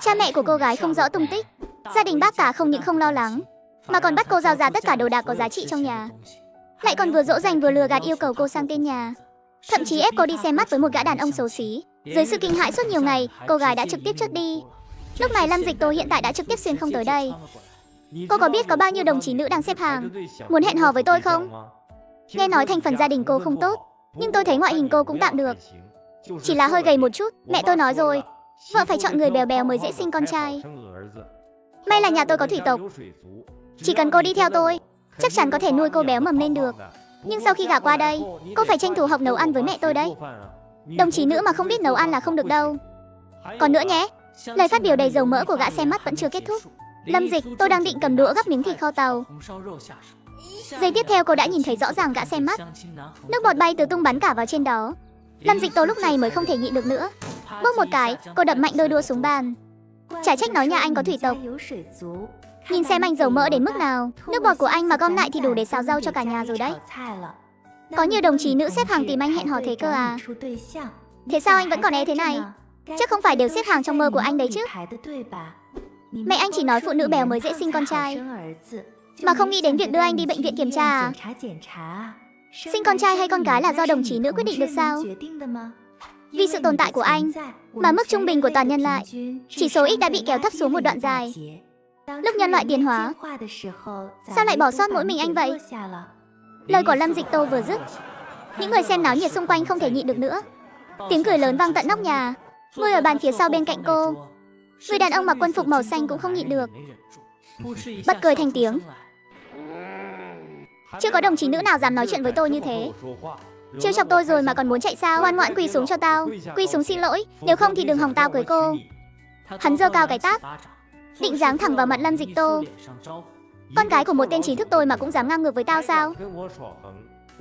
Cha mẹ của cô gái không rõ tung tích. Gia đình bác cả không những không lo lắng, mà còn bắt cô giao ra tất cả đồ đạc có giá trị trong nhà. Lại còn vừa dỗ dành vừa lừa gạt yêu cầu cô sang tên nhà. Thậm chí ép cô đi xem mắt với một gã đàn ông xấu xí. Dưới sự kinh hãi suốt nhiều ngày, cô gái đã trực tiếp trút đi. Lúc này Lâm Dịch Tô hiện tại đã trực tiếp xuyên không tới đây. Cô có biết có bao nhiêu đồng chí nữ đang xếp hàng muốn hẹn hò với tôi không? Nghe nói thành phần gia đình cô không tốt, nhưng tôi thấy ngoại hình cô cũng tạm được. Chỉ là hơi gầy một chút. Mẹ tôi nói rồi, vợ phải chọn người bèo bèo mới dễ sinh con trai. May là nhà tôi có thủy tộc. Chỉ cần cô đi theo tôi, chắc chắn có thể nuôi cô béo mầm lên được. Nhưng sau khi gả qua đây, cô phải tranh thủ học nấu ăn với mẹ tôi đấy. Đồng chí nữ mà không biết nấu ăn là không được đâu. Còn nữa nhé, lời phát biểu đầy dầu mỡ của gã xem mắt vẫn chưa kết thúc. Lâm Dịch, tôi đang định cầm đũa gắp miếng thịt kho tàu. Giây tiếp theo cô đã nhìn thấy rõ ràng gã xem mắt. Nước bọt bay tứ tung bắn cả vào trên đó. Lâm Dịch Tô lúc này mới không thể nhịn được nữa. Bước một cái, cô đập mạnh đôi đũa xuống bàn. Chả trách nói nhà anh có thủy tộc. Nhìn xem anh dầu mỡ đến mức nào. Nước bọt của anh mà gom lại thì đủ để xào rau cho cả nhà rồi đấy. Có nhiều đồng chí nữ xếp hàng tìm anh hẹn hò thế cơ à? Thế sao anh vẫn còn e thế này? Chắc không phải đều xếp hàng trong mơ của anh đấy chứ? Mẹ anh chỉ nói phụ nữ béo mới dễ sinh con trai, mà không nghĩ đến việc đưa anh đi bệnh viện kiểm tra à? Sinh con trai hay con gái là do đồng chí nữ quyết định được sao? Vì sự tồn tại của anh mà mức trung bình của toàn nhân loại, chỉ số X đã bị kéo thấp xuống một đoạn dài. Lúc nhân loại tiến hóa, sao lại bỏ sót mỗi mình anh vậy? Lời của Lâm Dịch Tô vừa dứt, những người xem náo nhiệt xung quanh không thể nhịn được nữa. Tiếng cười lớn vang tận nóc nhà. Ngồi ở bàn phía sau bên cạnh cô, người đàn ông mặc quân phục màu xanh cũng không nhịn được, bật cười thành tiếng. Chưa có đồng chí nữ nào dám nói chuyện với tôi như thế. Chưa chọc tôi rồi mà còn muốn chạy sao? Ngoan ngoãn quỳ xuống cho tao. Quỳ xuống xin lỗi, nếu không thì đừng hòng tao cưới cô. Hắn giơ cao cái tát, định giáng thẳng vào mặt Lâm Dịch Tô. Con gái của một tên trí thức tôi mà cũng dám ngang ngược với tao sao?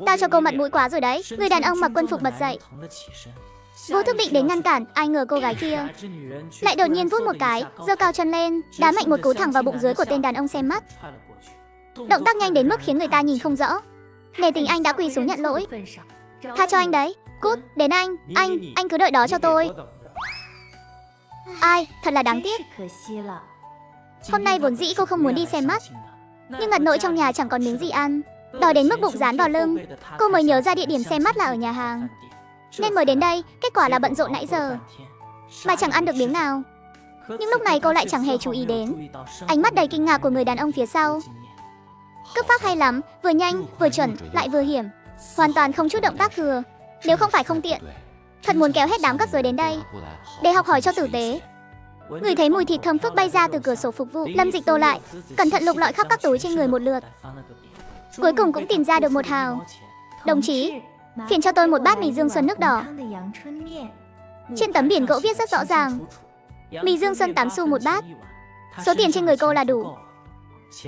Tao cho cô mặt mũi quá rồi đấy. Người đàn ông mặc quân phục bật dậy, vô thức định đến ngăn cản, ai ngờ cô gái kia lại đột nhiên vút một cái, giơ cao chân lên, đá mạnh một cú thẳng vào bụng dưới của tên đàn ông xem mắt. Động tác nhanh đến mức khiến người ta nhìn không rõ. Nể tình anh đã quỳ xuống nhận lỗi. Tha cho anh đấy. Cút, đến anh cứ đợi đó cho tôi. Ai, thật là đáng tiếc. Hôm nay vốn dĩ cô không muốn đi xem mắt, nhưng ngặt nỗi trong nhà chẳng còn miếng gì ăn, đói đến mức bụng dán vào lưng. Cô mới nhớ ra địa điểm xem mắt là ở nhà hàng, nên mới đến đây. Kết quả là bận rộn nãy giờ mà chẳng ăn được miếng nào. Nhưng lúc này cô lại chẳng hề chú ý đến ánh mắt đầy kinh ngạc của người đàn ông phía sau. Cướp phác hay lắm, vừa nhanh, vừa chuẩn, lại vừa hiểm, hoàn toàn không chút động tác thừa. Nếu không phải không tiện, thật muốn kéo hết đám cấp dưới đến đây để học hỏi cho tử tế. Người thấy mùi thịt thơm phức bay ra từ cửa sổ phục vụ, Lâm Dịch Tô lại cẩn thận lục lọi khắp các túi trên người một lượt. Cuối cùng cũng tìm ra được một hào. Đồng chí, phiền cho tôi một bát mì Dương Xuân nước đỏ. Trên tấm biển gỗ viết rất rõ ràng, mì Dương Xuân 8 xu một bát. Số tiền trên người cô là đủ.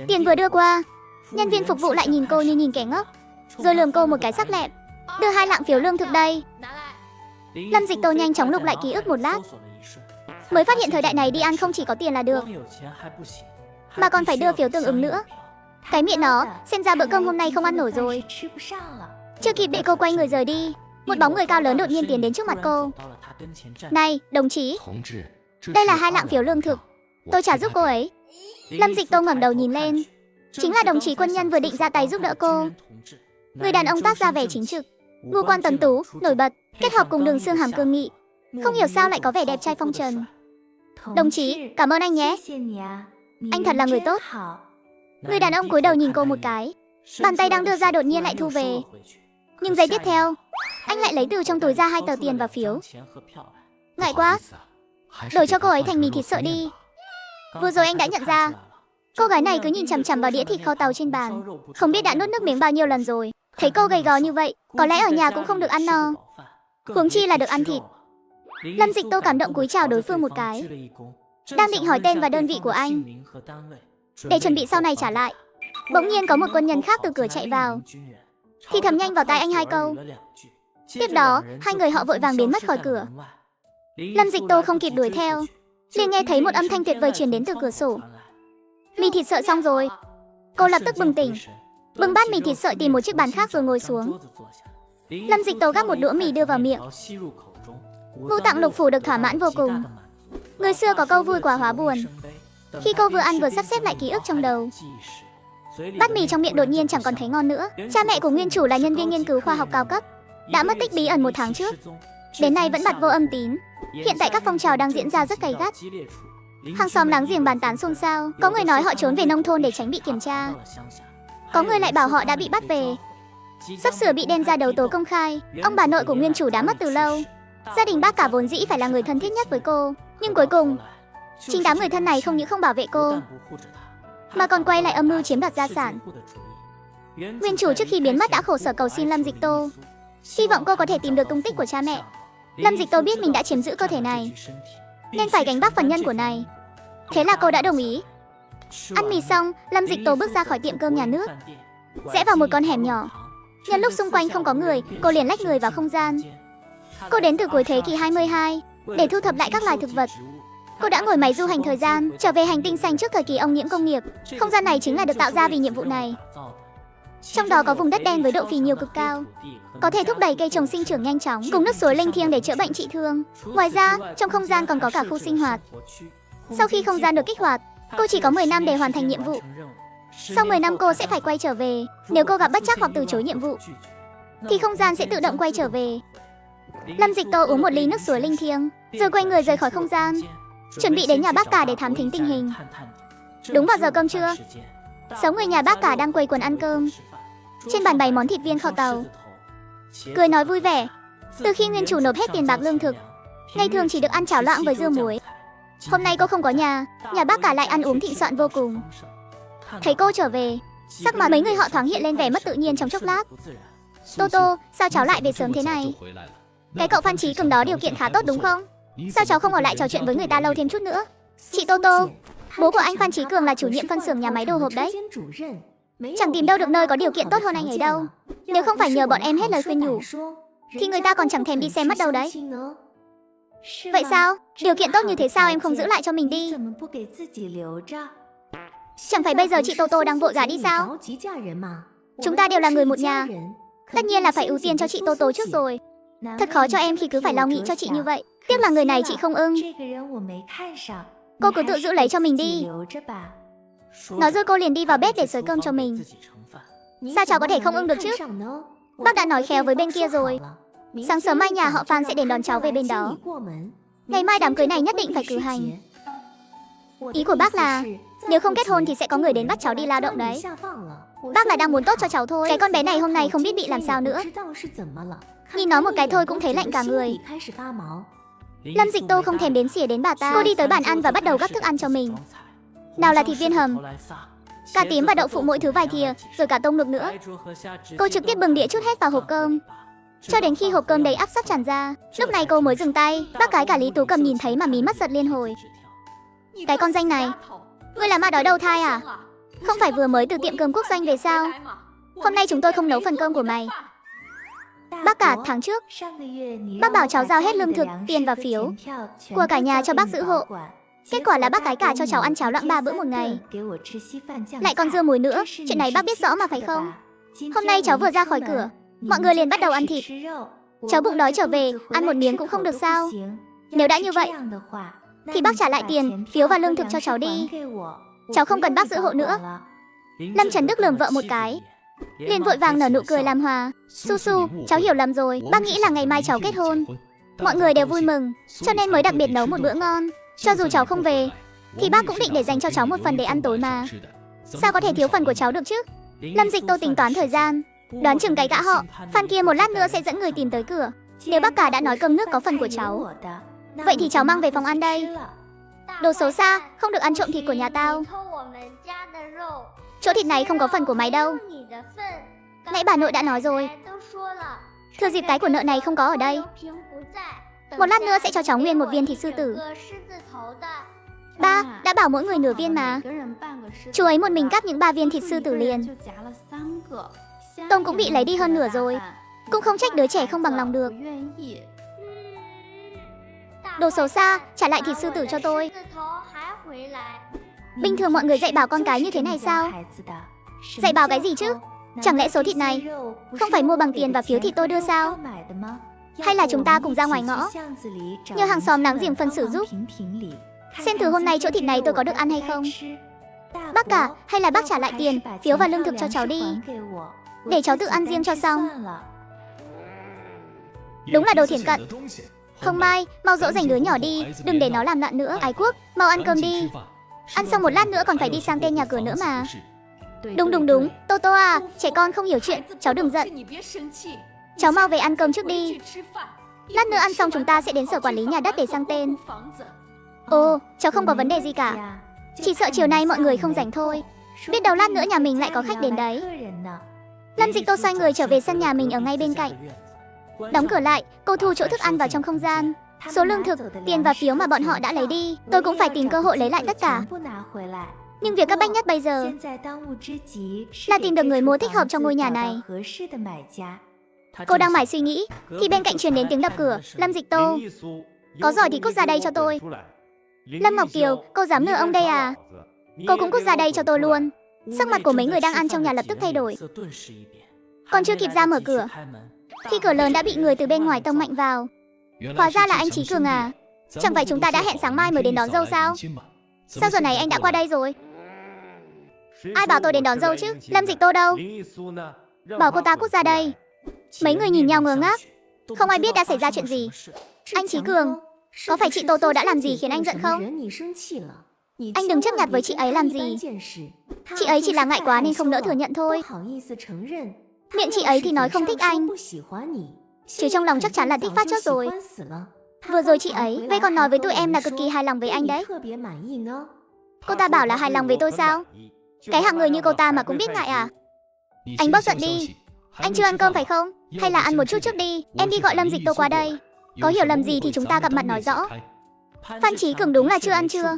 Tiền vừa đưa qua, nhân viên phục vụ lại nhìn cô như nhìn kẻ ngốc, rồi lườm cô một cái sắc lẹm. Đưa 2 lạng phiếu lương thực đây. Lâm Dịch Tô nhanh chóng lục lại ký ức một lát, mới phát hiện thời đại này đi ăn không chỉ có tiền là được, mà còn phải đưa phiếu tương ứng nữa. Cái miệng nó, xem ra bữa cơm hôm nay không ăn nổi rồi. Chưa kịp để cô quay người rời đi, một bóng người cao lớn đột nhiên tiến đến trước mặt cô. Này, đồng chí, đây là 2 lạng phiếu lương thực, tôi trả giúp cô ấy. Lâm Dịch Tô ngẩng đầu nhìn lên, chính là đồng chí quân nhân vừa định ra tay giúp đỡ cô. Người đàn ông toát ra vẻ chính trực, ngũ quan tuấn tú, nổi bật, kết hợp cùng đường xương hàm cương nghị, không hiểu sao lại có vẻ đẹp trai phong trần. Đồng chí, cảm ơn anh nhé. Anh thật là người tốt. Người đàn ông cúi đầu nhìn cô một cái, bàn tay đang đưa ra đột nhiên lại thu về. Nhưng giây tiếp theo, anh lại lấy từ trong túi ra 2 tờ tiền và phiếu. Ngại quá, đổi cho cô ấy thành mì thịt sợi đi. Vừa rồi anh đã nhận ra, cô gái này cứ nhìn chằm chằm vào đĩa thịt kho tàu trên bàn, không biết đã nuốt nước miếng bao nhiêu lần rồi. Thấy cô gầy gò như vậy, có lẽ ở nhà cũng không được ăn no, huống chi là được ăn thịt. Lâm Dịch Tô cảm động cúi chào đối phương một cái, đang định hỏi tên và đơn vị của anh để chuẩn bị sau này trả lại. Bỗng nhiên có một quân nhân khác từ cửa chạy vào, thì thầm nhanh vào tai anh 2 câu. Tiếp đó, 2 người họ vội vàng biến mất khỏi cửa. Lâm Dịch Tô không kịp đuổi theo, liền nghe thấy một âm thanh tuyệt vời truyền đến từ cửa sổ. Mì thịt sợi xong rồi. Cô lập tức bừng tỉnh, bưng bát mì thịt sợi tìm một chiếc bàn khác rồi ngồi xuống. Lâm Dịch Tô gắp một đũa mì đưa vào miệng. Ngũ tạng lục phủ được thỏa mãn vô cùng. Người xưa có câu vui quá hóa buồn. Khi cô vừa ăn vừa sắp xếp lại ký ức trong đầu, bát mì trong miệng đột nhiên chẳng còn thấy ngon nữa. Cha mẹ của nguyên chủ là nhân viên nghiên cứu khoa học cao cấp, đã mất tích bí ẩn 1 tháng trước, đến nay vẫn bặt vô âm tín. Hiện tại các phong trào đang diễn ra rất gay gắt. Hàng xóm láng giềng bàn tán xôn xao. Có người nói họ trốn về nông thôn để tránh bị kiểm tra, có người lại bảo họ đã bị bắt về, sắp sửa bị đem ra đấu tố công khai. Ông bà nội của nguyên chủ đã mất từ lâu. Gia đình bác cả vốn dĩ phải là người thân thiết nhất với cô, nhưng cuối cùng chính đám người thân này không những không bảo vệ cô, mà còn quay lại âm mưu chiếm đoạt gia sản. Nguyên chủ trước khi biến mất đã khổ sở cầu xin Lâm Dịch Tô, hy vọng cô có thể tìm được tung tích của cha mẹ. Lâm Dịch Tô biết mình đã chiếm giữ cơ thể này, nên phải gánh vác phần nhân của này. Thế là cô đã đồng ý. Ăn mì xong, Lâm Dịch Tô bước ra khỏi tiệm cơm nhà nước, rẽ vào một con hẻm nhỏ. Nhân lúc xung quanh không có người, cô liền lách người vào không gian. Cô đến từ cuối thế kỷ 22 để thu thập lại các loài thực vật. Cô đã ngồi máy du hành thời gian, trở về hành tinh xanh trước thời kỳ ông nhiễm công nghiệp. Không gian này chính là được tạo ra vì nhiệm vụ này. Trong đó có vùng đất đen với độ phì nhiêu cực cao, có thể thúc đẩy cây trồng sinh trưởng nhanh chóng, cùng nước suối linh thiêng để chữa bệnh trị thương. Ngoài ra, trong không gian còn có cả khu sinh hoạt. Sau khi không gian được kích hoạt, cô chỉ có 10 năm để hoàn thành nhiệm vụ. Sau 10 năm cô sẽ phải quay trở về. Nếu cô gặp bất trắc hoặc từ chối nhiệm vụ, thì không gian sẽ tự động quay trở về. Lâm Dịch Tô uống một ly nước suối linh thiêng, rồi quay người rời khỏi không gian, chuẩn bị đến nhà bác cả để thám thính tình hình. Đúng vào giờ cơm trưa, 6 người nhà bác cả đang quây quần ăn cơm. Trên bàn bày món thịt viên kho tàu, cười nói vui vẻ. Từ khi nguyên chủ nộp hết tiền bạc lương thực, ngày thường chỉ được ăn cháo loãng với dưa muối. Hôm nay cô không có nhà bác cả lại ăn uống thịnh soạn vô cùng. Thấy cô trở về, sắc mặt mấy người họ thoáng hiện lên vẻ mất tự nhiên trong chốc lát. Tô Tô, sao cháu lại về sớm thế này? Cái cậu Phan Chí Cường đó điều kiện khá tốt đúng không? Sao cháu không ở lại trò chuyện với người ta lâu thêm chút nữa? Chị Tô Tô, bố của anh Phan Chí Cường là chủ nhiệm phân xưởng nhà máy đồ hộp đấy. Chẳng tìm đâu được nơi có điều kiện tốt hơn anh ấy đâu. Nếu không phải nhờ bọn em hết lời khuyên nhủ, thì người ta còn chẳng thèm đi xem mất đâu đấy. Vậy sao? Điều kiện tốt như thế sao em không giữ lại cho mình đi? Chẳng phải bây giờ chị Tô Tô đang vội gả đi sao? Chúng ta đều là người một nhà, tất nhiên là phải ưu tiên cho chị Tô Tô trước rồi. Thật khó cho em khi cứ phải lo nghĩ cho chị như vậy. Tiếc là người này chị không ưng. Cô cứ tự giữ lấy cho mình đi. Nói rồi cô liền đi vào bếp để xới cơm cho mình. Sao cháu có thể không ưng được chứ? Bác đã nói khéo với bên kia rồi. Sáng sớm mai nhà họ Phan sẽ đến đón cháu về bên đó. Ngày mai đám cưới này nhất định phải cử hành. Ý của bác là nếu không kết hôn thì sẽ có người đến bắt cháu đi lao động đấy. Bác là đang muốn tốt cho cháu thôi. Cái con bé này hôm nay không biết bị làm sao nữa. Nhìn nó một cái thôi cũng thấy lạnh cả người. Lâm Dịch Tô không thèm đếm xỉa đến bà ta. Cô đi tới bàn ăn và bắt đầu gắp thức ăn cho mình. Nào là thịt viên hầm, cà tím và đậu phụ mỗi thứ vài thìa, rồi cả tôm luộc nữa. Cô trực tiếp bưng đĩa trút hết vào hộp cơm, cho đến khi hộp cơm đầy ắp sắp tràn ra. Lúc này cô mới dừng tay. Bác gái cả Lý Tú Cầm nhìn thấy mà mí mắt giật liên hồi. Cái con danh này, ngươi là ma đói đầu thai à? Không phải vừa mới từ tiệm cơm quốc doanh về sao? Hôm nay chúng tôi không nấu phần cơm của mày. Bác cả, tháng trước bác bảo cháu giao hết lương thực, tiền và phiếu của cả nhà cho bác giữ hộ. Kết quả là bác gái cả cho cháu ăn cháo loãng 3 bữa một ngày, lại còn dưa muối nữa. Chuyện này bác biết rõ mà phải không? Hôm nay cháu vừa ra khỏi cửa, mọi người liền bắt đầu ăn thịt. Cháu bụng đói trở về, ăn một miếng cũng không được sao? Nếu đã như vậy thì bác trả lại tiền, phiếu và lương thực cho cháu đi. Cháu không cần bác giữ hộ nữa. Lâm Trấn Đức lườm vợ một cái, liền vội vàng nở nụ cười làm hòa. Su Su, cháu hiểu lầm rồi. Bác nghĩ là ngày mai cháu kết hôn, mọi người đều vui mừng, cho nên mới đặc biệt nấu một bữa ngon. Cho dù cháu không về, thì bác cũng định để dành cho cháu một phần để ăn tối mà. Sao có thể thiếu phần của cháu được chứ? Lâm Dịch Tô tính toán thời gian, đoán chừng cái gã họ Phan kia một lát nữa sẽ dẫn người tìm tới cửa. Nếu bác cả đã nói cơm nước có phần của cháu, vậy thì cháu mang về phòng ăn đây. Đồ xấu xa, không được ăn trộm thịt của nhà tao. Chỗ thịt này không có phần của mày đâu. Nãy bà nội đã nói rồi. Thừa dịp cái của nợ này không có ở đây, một lát nữa sẽ cho cháu nguyên một viên thịt sư tử. Ba, đã bảo mỗi người nửa viên mà. Chú ấy một mình cắp những 3 viên thịt sư tử liền. Tôm cũng bị lấy đi hơn nửa rồi. Cũng không trách đứa trẻ không bằng lòng được. Đồ xấu xa, trả lại thịt sư tử cho tôi. Bình thường mọi người dạy bảo con cái như thế này sao? Dạy bảo cái gì chứ? Chẳng lẽ số thịt này không phải mua bằng tiền và phiếu thịt tôi đưa sao? Hay là chúng ta cùng ra ngoài ngõ, nhờ hàng xóm láng giềng phân xử giúp, xem thử hôm nay chỗ thịt này tôi có được ăn hay không. Bác cả, hay là bác trả lại tiền, phiếu và lương thực cho cháu đi, để cháu tự ăn riêng cho xong. Đúng là đồ thiển cận. Không Mai, mau dỗ dành đứa nhỏ đi, đừng để nó làm loạn nữa. Ái Quốc, mau ăn cơm đi. Ăn xong một lát nữa còn phải đi sang tên nhà cửa nữa mà. Đúng, Tô Tô à, trẻ con không hiểu chuyện, cháu đừng giận. Cháu mau về ăn cơm trước đi. Lát nữa ăn xong chúng ta sẽ đến sở quản lý nhà đất để sang tên. Ồ, cháu không có vấn đề gì cả. Chỉ sợ chiều nay mọi người không rảnh thôi. Biết đâu lát nữa nhà mình lại có khách đến đấy. Lâm Dịch Tô xoay người trở về sân nhà mình ở ngay bên cạnh. Đóng cửa lại, cô thu chỗ thức ăn vào trong không gian. Số lương thực, tiền và phiếu mà bọn họ đã lấy đi, tôi cũng phải tìm cơ hội lấy lại tất cả. Nhưng việc cấp bách nhất bây giờ là tìm được người mua thích hợp cho ngôi nhà này. Cô đang mải suy nghĩ thì bên cạnh truyền đến tiếng đập cửa. Lâm Dịch Tô, có giỏi thì cút ra đây cho tôi. Lâm Ngọc Kiều, cô dám lừa ông đây à? Cô cũng cút ra đây cho tôi luôn. Sắc mặt của mấy người đang ăn trong nhà lập tức thay đổi. Còn chưa kịp ra mở cửa thì cửa lớn đã bị người từ bên ngoài tông mạnh vào. Hóa ra là anh Chí Cường à? Chẳng phải chúng ta đã hẹn sáng mai mới đến đón dâu sao? Sao giờ này anh đã qua đây rồi? Ai bảo tôi đến đón dâu chứ? Lâm Dịch Tô đâu? Bảo cô ta cút ra đây. Mấy người nhìn nhau ngơ ngác, không ai biết đã xảy ra chuyện gì. Anh Chí Cường, có phải chị Tô Tô đã làm gì khiến anh giận không? Anh đừng chấp nhặt với chị ấy làm gì. Chị ấy chỉ là ngại quá nên không nỡ thừa nhận thôi. Miệng chị ấy thì nói không thích anh, chứ trong lòng chắc chắn là thích phát chót rồi. Vừa rồi chị ấy vậy còn nói với tụi em là cực kỳ hài lòng với anh đấy. Cô ta bảo là hài lòng với tôi sao? Cái hạng người như cô ta mà cũng biết ngại à? Anh bớt giận đi. Anh chưa ăn cơm phải không? Hay là ăn một chút trước đi, em đi gọi Lâm Dịch Tô qua đây. Có hiểu lầm gì thì chúng ta gặp mặt nói rõ. Phan Chí Cường đúng là chưa ăn trưa.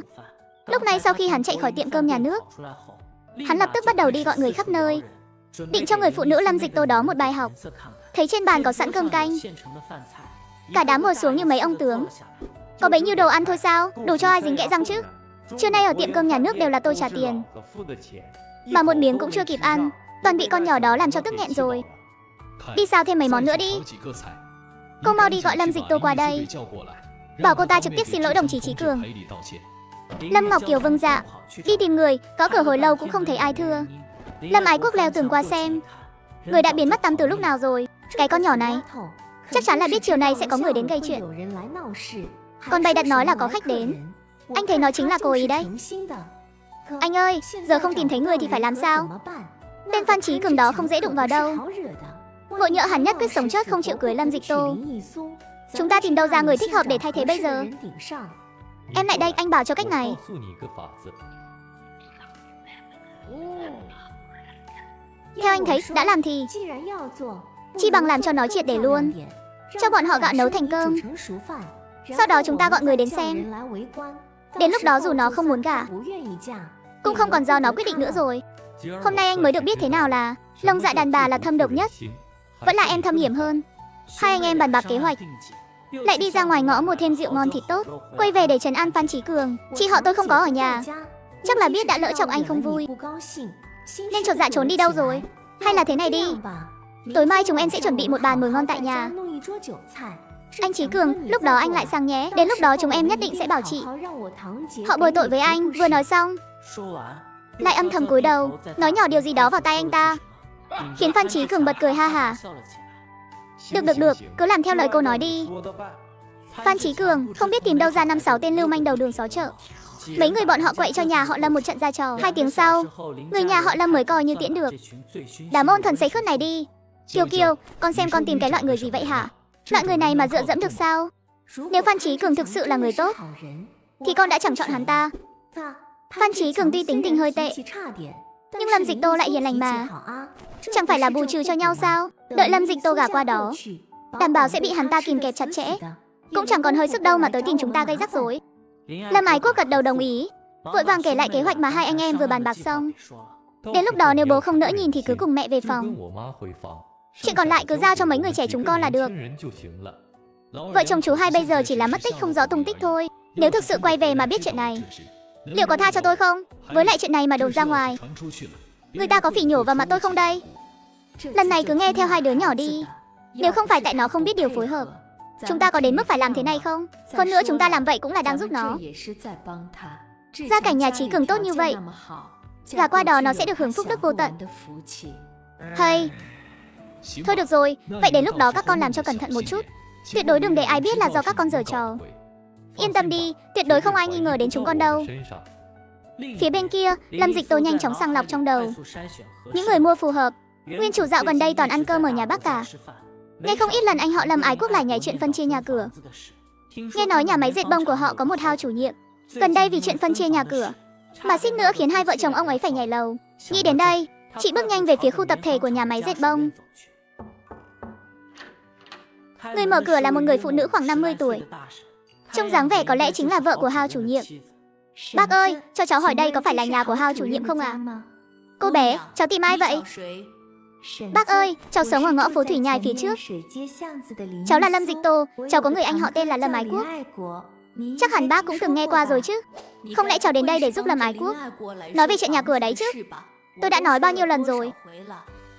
Lúc này sau khi hắn chạy khỏi tiệm cơm nhà nước, hắn lập tức bắt đầu đi gọi người khắp nơi, định cho người phụ nữ Lâm Dịch Tô đó một bài học. Thấy trên bàn có sẵn cơm canh, cả đám ngồi xuống như mấy ông tướng. Có bấy nhiêu đồ ăn thôi sao? Đủ cho ai dính kẽ răng chứ? Trưa nay ở tiệm cơm nhà nước đều là tôi trả tiền, mà một miếng cũng chưa kịp ăn, toàn bị con nhỏ đó làm cho tức nghẹn rồi. Đi xào thêm mấy món nữa đi. Cô mau đi gọi Lâm Dịch Tô qua đây, bảo cô ta trực tiếp xin lỗi đồng chí Chí Cường. Lâm Ngọc Kiều vâng dạ, đi tìm người, gõ cửa hồi lâu cũng không thấy ai thưa. Lâm Ái Quốc leo tường qua xem, người đã biến mất tăm từ lúc nào rồi. Cái con nhỏ này chắc chắn là biết chiều nay sẽ có người đến gây chuyện, còn bày đặt nói là có khách đến. Anh thấy nó chính là cô ý đấy. Anh ơi, giờ không tìm thấy người thì phải làm sao? Tên Phan Chí Cường đó không dễ đụng vào đâu. Ngộ nhỡ hắn nhất quyết sống chốt không chịu cưới Lâm Dịch Tô. Chúng ta tìm đâu ra người thích hợp để thay thế bây giờ? Em lại đây, anh bảo cho cách này. Theo anh thấy, đã làm thì chi bằng làm cho nó triệt để luôn, cho bọn họ gạo nấu thành cơm. Sau đó chúng ta gọi người đến xem. Đến lúc đó dù nó không muốn gả, cũng không còn do nó quyết định nữa rồi. Hôm nay anh mới được biết thế nào là lông dạ đàn bà là thâm độc nhất. Vẫn là em thâm hiểm hơn. Hai anh em bàn bạc kế hoạch, lại đi ra ngoài ngõ mua thêm rượu ngon thịt tốt, quay về để trấn an Phan Chí Cường. Chị họ tôi không có ở nhà, chắc là biết đã lỡ chồng anh không vui, nên chột dạ trốn đi đâu rồi. Hay là thế này đi, tối mai chúng em sẽ chuẩn bị một bàn mồi ngon tại nhà. Anh Chí Cường, lúc đó anh lại sang nhé. Đến lúc đó chúng em nhất định sẽ bảo chị họ bồi tội với anh. Vừa nói xong lại âm thầm cúi đầu, nói nhỏ điều gì đó vào tai anh ta, khiến Phan Chí Cường bật cười ha hả. Được, cứ làm theo lời cô nói đi. Phan Chí Cường không biết tìm đâu ra 5-6 tên lưu manh đầu đường xó chợ. Mấy người bọn họ quậy cho nhà họ Lâm một trận ra trò. 2 tiếng sau, người nhà họ Lâm mới coi như tiễn được đám ôn thần sấy khướt này đi. Kiều, con xem con tìm cái loại người gì vậy hả? Loại người này mà dựa dẫm được sao? Nếu Phan Chí Cường thực sự là người tốt thì con đã chẳng chọn hắn ta. Phan Chí Cường tuy tính tình hơi tệ, nhưng Lâm Dịch Tô lại hiền lành mà. Chẳng phải là bù trừ cho nhau sao? Đợi Lâm Dịch Tô gả qua đó, đảm bảo sẽ bị hắn ta kìm kẹp chặt chẽ, cũng chẳng còn hơi sức đâu mà tới tìm chúng ta gây rắc rối. Lâm Ái Quốc gật đầu đồng ý, vội vàng kể lại kế hoạch mà hai anh em vừa bàn bạc xong. Đến lúc đó nếu bố không nỡ nhìn thì cứ cùng mẹ về phòng, chuyện còn lại cứ giao cho mấy người trẻ chúng con là được. Vợ chồng chú hai bây giờ chỉ là mất tích không rõ tung tích thôi. Nếu thực sự quay về mà biết chuyện này, liệu có tha cho tôi không? Với lại chuyện này mà đồn ra ngoài, người ta có phỉ nhổ vào mặt tôi không đây? Lần này cứ nghe theo hai đứa nhỏ đi. Nếu không phải tại nó không biết điều phối hợp, Chúng ta có đến mức phải làm thế này không? Hơn nữa chúng ta làm vậy cũng là đang giúp nó. Gia cảnh nhà Trí Cường tốt như vậy, gả qua đó nó sẽ được hưởng phúc đức vô tận. Hay, thôi được rồi, vậy đến lúc đó các con làm cho cẩn thận một chút. Tuyệt đối đừng để ai biết là do các con giở trò. Yên tâm đi, tuyệt đối không ai nghi ngờ đến chúng con đâu. Phía bên kia, Lâm Dịch Tô nhanh chóng sàng lọc trong đầu. Những người mua phù hợp. Nguyên chủ dạo gần đây toàn ăn cơm ở nhà bác cả. Nghe không ít lần anh họ Lâm Ái Quốc lại nhảy chuyện phân chia nhà cửa. Nghe nói nhà máy dệt bông của họ có một hao chủ nhiệm. Gần đây vì chuyện phân chia nhà cửa mà suýt nữa khiến hai vợ chồng ông ấy phải nhảy lầu. Nghĩ đến đây, chị bước nhanh về phía khu tập thể của nhà máy dệt bông. Người mở cửa là một người phụ nữ khoảng 50 tuổi. Trông dáng vẻ có lẽ chính là vợ của hao chủ nhiệm. Bác ơi, cho cháu hỏi đây có phải là nhà của hao chủ nhiệm không ạ? Cô bé, cháu tìm ai vậy? Bác ơi, cháu sống ở ngõ phố Thủy Nhai phía trước. Cháu là Lâm Dịch Tô, cháu có người anh họ tên là Lâm Ái Quốc. Chắc hẳn bác cũng từng nghe qua rồi chứ. Không lẽ cháu đến đây để giúp Lâm Ái Quốc nói về chuyện nhà cửa đấy chứ? Tôi đã nói bao nhiêu lần rồi.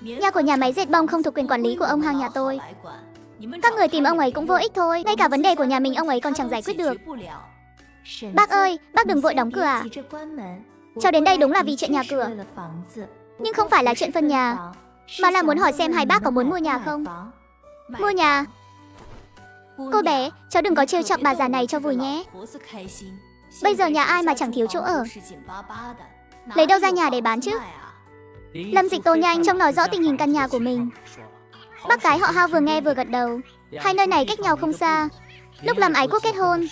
Nhà của nhà máy dệt bông không thuộc quyền quản lý của ông hàng nhà tôi. Các người tìm ông ấy cũng vô ích thôi. Ngay cả vấn đề của nhà mình ông ấy còn chẳng giải quyết được. Bác ơi, bác đừng vội đóng cửa à? Cháu đến đây đúng là vì chuyện nhà cửa, nhưng không phải là chuyện phân nhà, mà là muốn hỏi xem hai bác có muốn mua nhà không? Mua nhà? Cô bé, cháu đừng có trêu chọc bà già này cho vui nhé. Bây giờ nhà ai mà chẳng thiếu chỗ ở. Lấy đâu ra nhà để bán chứ? Lâm Dịch Tô nhanh chóng nói rõ tình hình căn nhà của mình. Bác gái họ Hao vừa nghe vừa gật đầu. Hai nơi này cách nhau không xa. Lúc Lâm Ái Quốc kết hôn,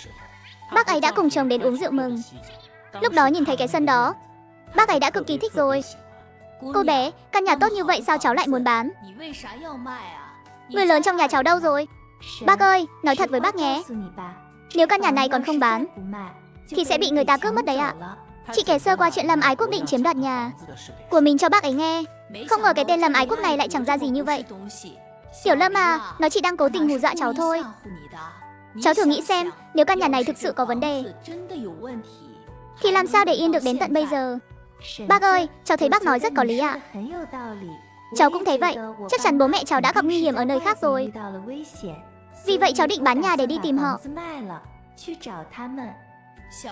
bác ấy đã cùng chồng đến uống rượu mừng. Lúc đó nhìn thấy cái sân đó, bác ấy đã cực kỳ thích rồi. Cô bé, căn nhà tốt như vậy sao cháu lại muốn bán? Người lớn trong nhà cháu đâu rồi? Bác ơi, nói thật với bác nhé. Nếu căn nhà này còn không bán thì sẽ bị người ta cướp mất đấy ạ. Chị kể sơ qua chuyện Lâm Ái Quốc định chiếm đoạt nhà của mình cho bác ấy nghe. Không ngờ cái tên Lâm Ái Quốc này lại chẳng ra gì như vậy. Tiểu Lâm à, nó chỉ đang cố tình hù dọa cháu thôi. Cháu thử nghĩ xem, nếu căn nhà này thực sự có vấn đề thì làm sao để yên được đến tận bây giờ? Bác ơi, cháu thấy bác nói rất có lý ạ. Cháu cũng thấy vậy. Chắc chắn bố mẹ cháu đã gặp nguy hiểm ở nơi khác rồi. Vì vậy cháu định bán nhà để đi tìm họ.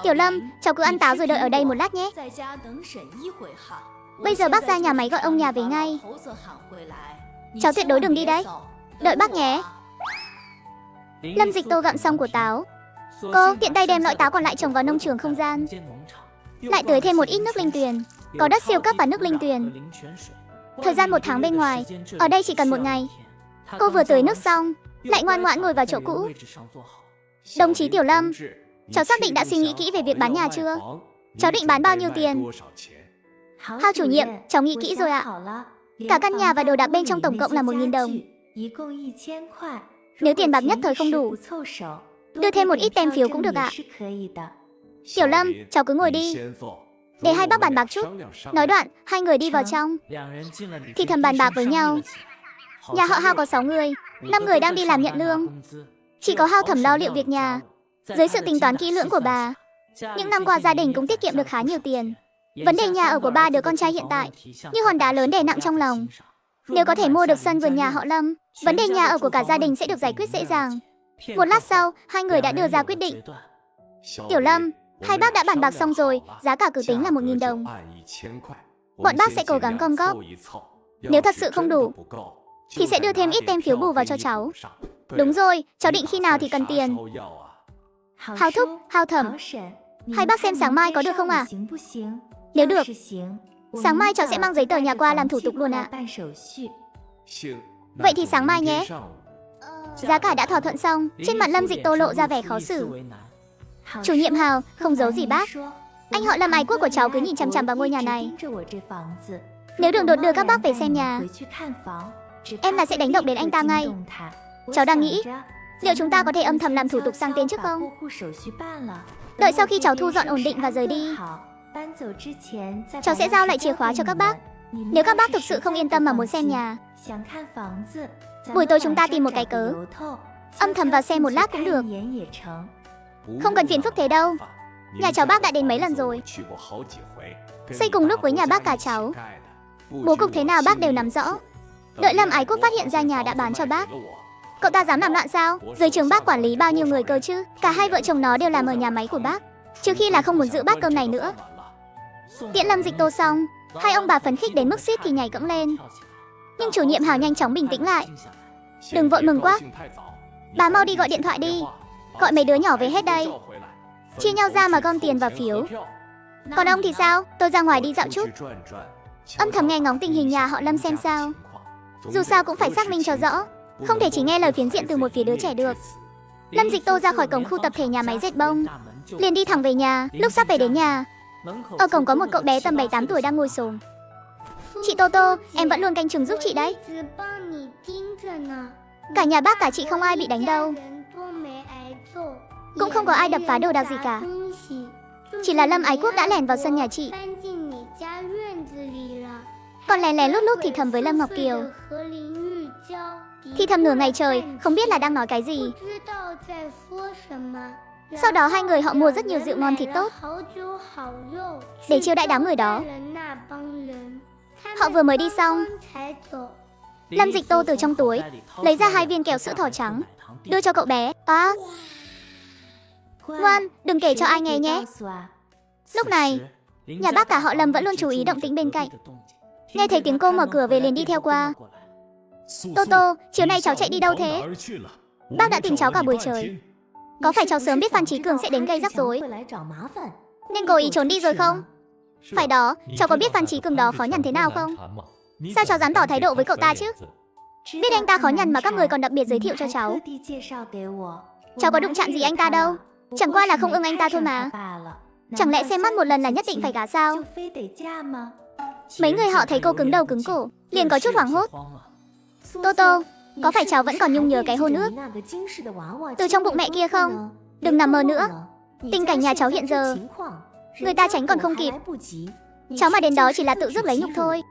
Tiểu Lâm, cháu cứ ăn táo rồi đợi ở đây một lát nhé. Bây giờ bác ra nhà máy gọi ông nhà về ngay. Cháu tuyệt đối đừng đi đấy. Đợi bác nhé. Lâm Dịch Tô gặm xong của táo. Cô tiện tay đem lõi táo còn lại trồng vào nông trường không gian. Lại tưới thêm một ít nước linh tuyền. Có đất siêu cấp và nước linh tuyền. Thời gian 1 tháng bên ngoài, ở đây chỉ cần 1 ngày. Cô vừa tưới nước xong, lại ngoan ngoãn ngồi vào chỗ cũ. Đồng chí Tiểu Lâm, cháu xác định đã suy nghĩ kỹ về việc bán nhà chưa? Cháu định bán bao nhiêu tiền? Hao chủ nhiệm, cháu nghĩ kỹ rồi ạ. Cả căn nhà và đồ đạc bên trong tổng cộng là 1.000 đồng. Nếu tiền bạc nhất thời không đủ, đưa thêm một ít tem phiếu cũng được ạ. Tiểu Lâm, cháu cứ ngồi đi, để hai bác bàn bạc chút. Nói đoạn, hai người đi vào trong, thì thầm bàn bạc với nhau. Nhà họ Hao có 6 người, 5 người đang đi làm nhận lương. Chỉ có Hao Thẩm lo liệu việc nhà. Dưới sự tính toán kỹ lưỡng của bà, những năm qua gia đình cũng tiết kiệm được khá nhiều tiền. Vấn đề nhà ở của 3 đứa con trai hiện tại như hòn đá lớn đè nặng trong lòng. Nếu có thể mua được sân vườn nhà họ Lâm, vấn đề nhà ở của cả gia đình sẽ được giải quyết dễ dàng. Một lát sau, hai người đã đưa ra quyết định. Tiểu Lâm, hai bác đã bàn bạc xong rồi, giá cả cứ tính là 1.000 đồng. Bọn bác sẽ cố gắng gom góp. Nếu thật sự không đủ, thì sẽ đưa thêm ít tem phiếu bù vào cho cháu. Đúng rồi, cháu định khi nào thì cần tiền. Hao Thúc, Hao Thẩm, hai bác xem sáng mai có được không ạ? Nếu được, sáng mai cháu sẽ mang giấy tờ nhà qua làm thủ tục luôn ạ. Vậy thì sáng mai nhé. Giá cả đã thỏa thuận xong, trên mặt Lâm Dịch Tô lộ ra vẻ khó xử. Chủ nhiệm Hào, không giấu gì bác. Anh họ Lâm Ái Quốc của cháu cứ nhìn chằm chằm vào ngôi nhà này. Nếu đường đột đưa các bác về xem nhà, em là sẽ đánh động đến anh ta ngay. Cháu đang nghĩ, liệu chúng ta có thể âm thầm làm thủ tục sang tên trước không? Đợi sau khi cháu thu dọn ổn định và rời đi, cháu sẽ giao lại chìa khóa cho các bác. Nếu các bác thực sự không yên tâm mà muốn xem nhà, buổi tối chúng ta tìm một cái cớ, âm thầm vào xem một lát cũng được. Không cần phiền phức thế đâu. Nhà cháu bác đã đến mấy lần rồi, xây cùng lúc với nhà bác cả cháu. Bố cục thế nào bác đều nắm rõ. Đợi Lâm Ái Quốc phát hiện ra nhà đã bán cho bác, Cậu ta dám làm loạn sao? Dưới trường bác quản lý bao nhiêu người cơ chứ? Cả hai vợ chồng nó đều làm ở nhà máy của bác. Trừ khi là không muốn giữ bát cơm này nữa. Tiễn Lâm Dịch Tô xong, hai ông bà phấn khích đến mức suýt thì nhảy cẫng lên. Nhưng chủ nhiệm Hào nhanh chóng bình tĩnh lại. Đừng vội mừng quá. Bà mau đi gọi điện thoại đi. Gọi mấy đứa nhỏ về hết đây. Chia nhau ra mà gom tiền vào phiếu. Còn ông thì sao? Tôi ra ngoài đi dạo chút. Âm thầm nghe ngóng tình hình nhà họ Lâm xem sao. Dù sao cũng phải xác minh cho rõ. Không thể chỉ nghe lời phiến diện từ một phía đứa trẻ được. Lâm Dịch Tô ra khỏi cổng khu tập thể nhà máy dệt bông, liền đi thẳng về nhà. Lúc sắp về đến nhà, ở cổng có một cậu bé tầm 7-8 tuổi đang ngồi xổm. Chị Tô Tô, em vẫn luôn canh chừng giúp chị đấy. Cả nhà bác cả chị không ai bị đánh đâu. Cũng không có ai đập phá đồ đạc gì cả. Chỉ là Lâm Ái Quốc đã lẻn vào sân nhà chị, còn lén lén lút lút thì thầm với Lâm Ngọc Kiều. Thì thầm nửa ngày trời, không biết là đang nói cái gì. Sau đó hai người họ mua rất nhiều rượu ngon thịt tốt để chiêu đãi đám người đó. Họ vừa mới đi xong, Lâm Dịch Tô từ trong túi lấy ra 2 viên kẹo sữa thỏ trắng, đưa cho cậu bé. Ngoan, đừng kể cho ai nghe nhé. Lúc này, nhà bác cả họ Lâm vẫn luôn chú ý động tĩnh bên cạnh. Nghe thấy tiếng cô mở cửa về liền đi theo qua. Tô Tô, chiều nay cháu chạy đi đâu thế? Bác đã tìm cháu cả buổi trời. Có phải cháu sớm biết Phan Chí Cường sẽ đến gây rắc rối nên cố ý trốn đi rồi không? Phải đó, cháu có biết Phan Chí Cường đó khó nhằn thế nào không? Sao cháu dám tỏ thái độ với cậu ta chứ? Biết anh ta khó nhằn mà các người còn đặc biệt giới thiệu cho cháu. Cháu có đụng chạm gì anh ta đâu. Chẳng qua là không ưng anh ta thôi mà. Chẳng lẽ xem mắt một lần là nhất định phải gả sao? Mấy người họ thấy cô cứng đầu cứng cổ, liền có chút hoảng hốt. Tô Tô, có phải cháu vẫn còn nhung nhớ cái hôn ước từ trong bụng mẹ kia không? Đừng nằm mơ nữa. Tình cảnh nhà cháu hiện giờ, người ta tránh còn không kịp. Cháu mà đến đó chỉ là tự dứt lấy nhục thôi.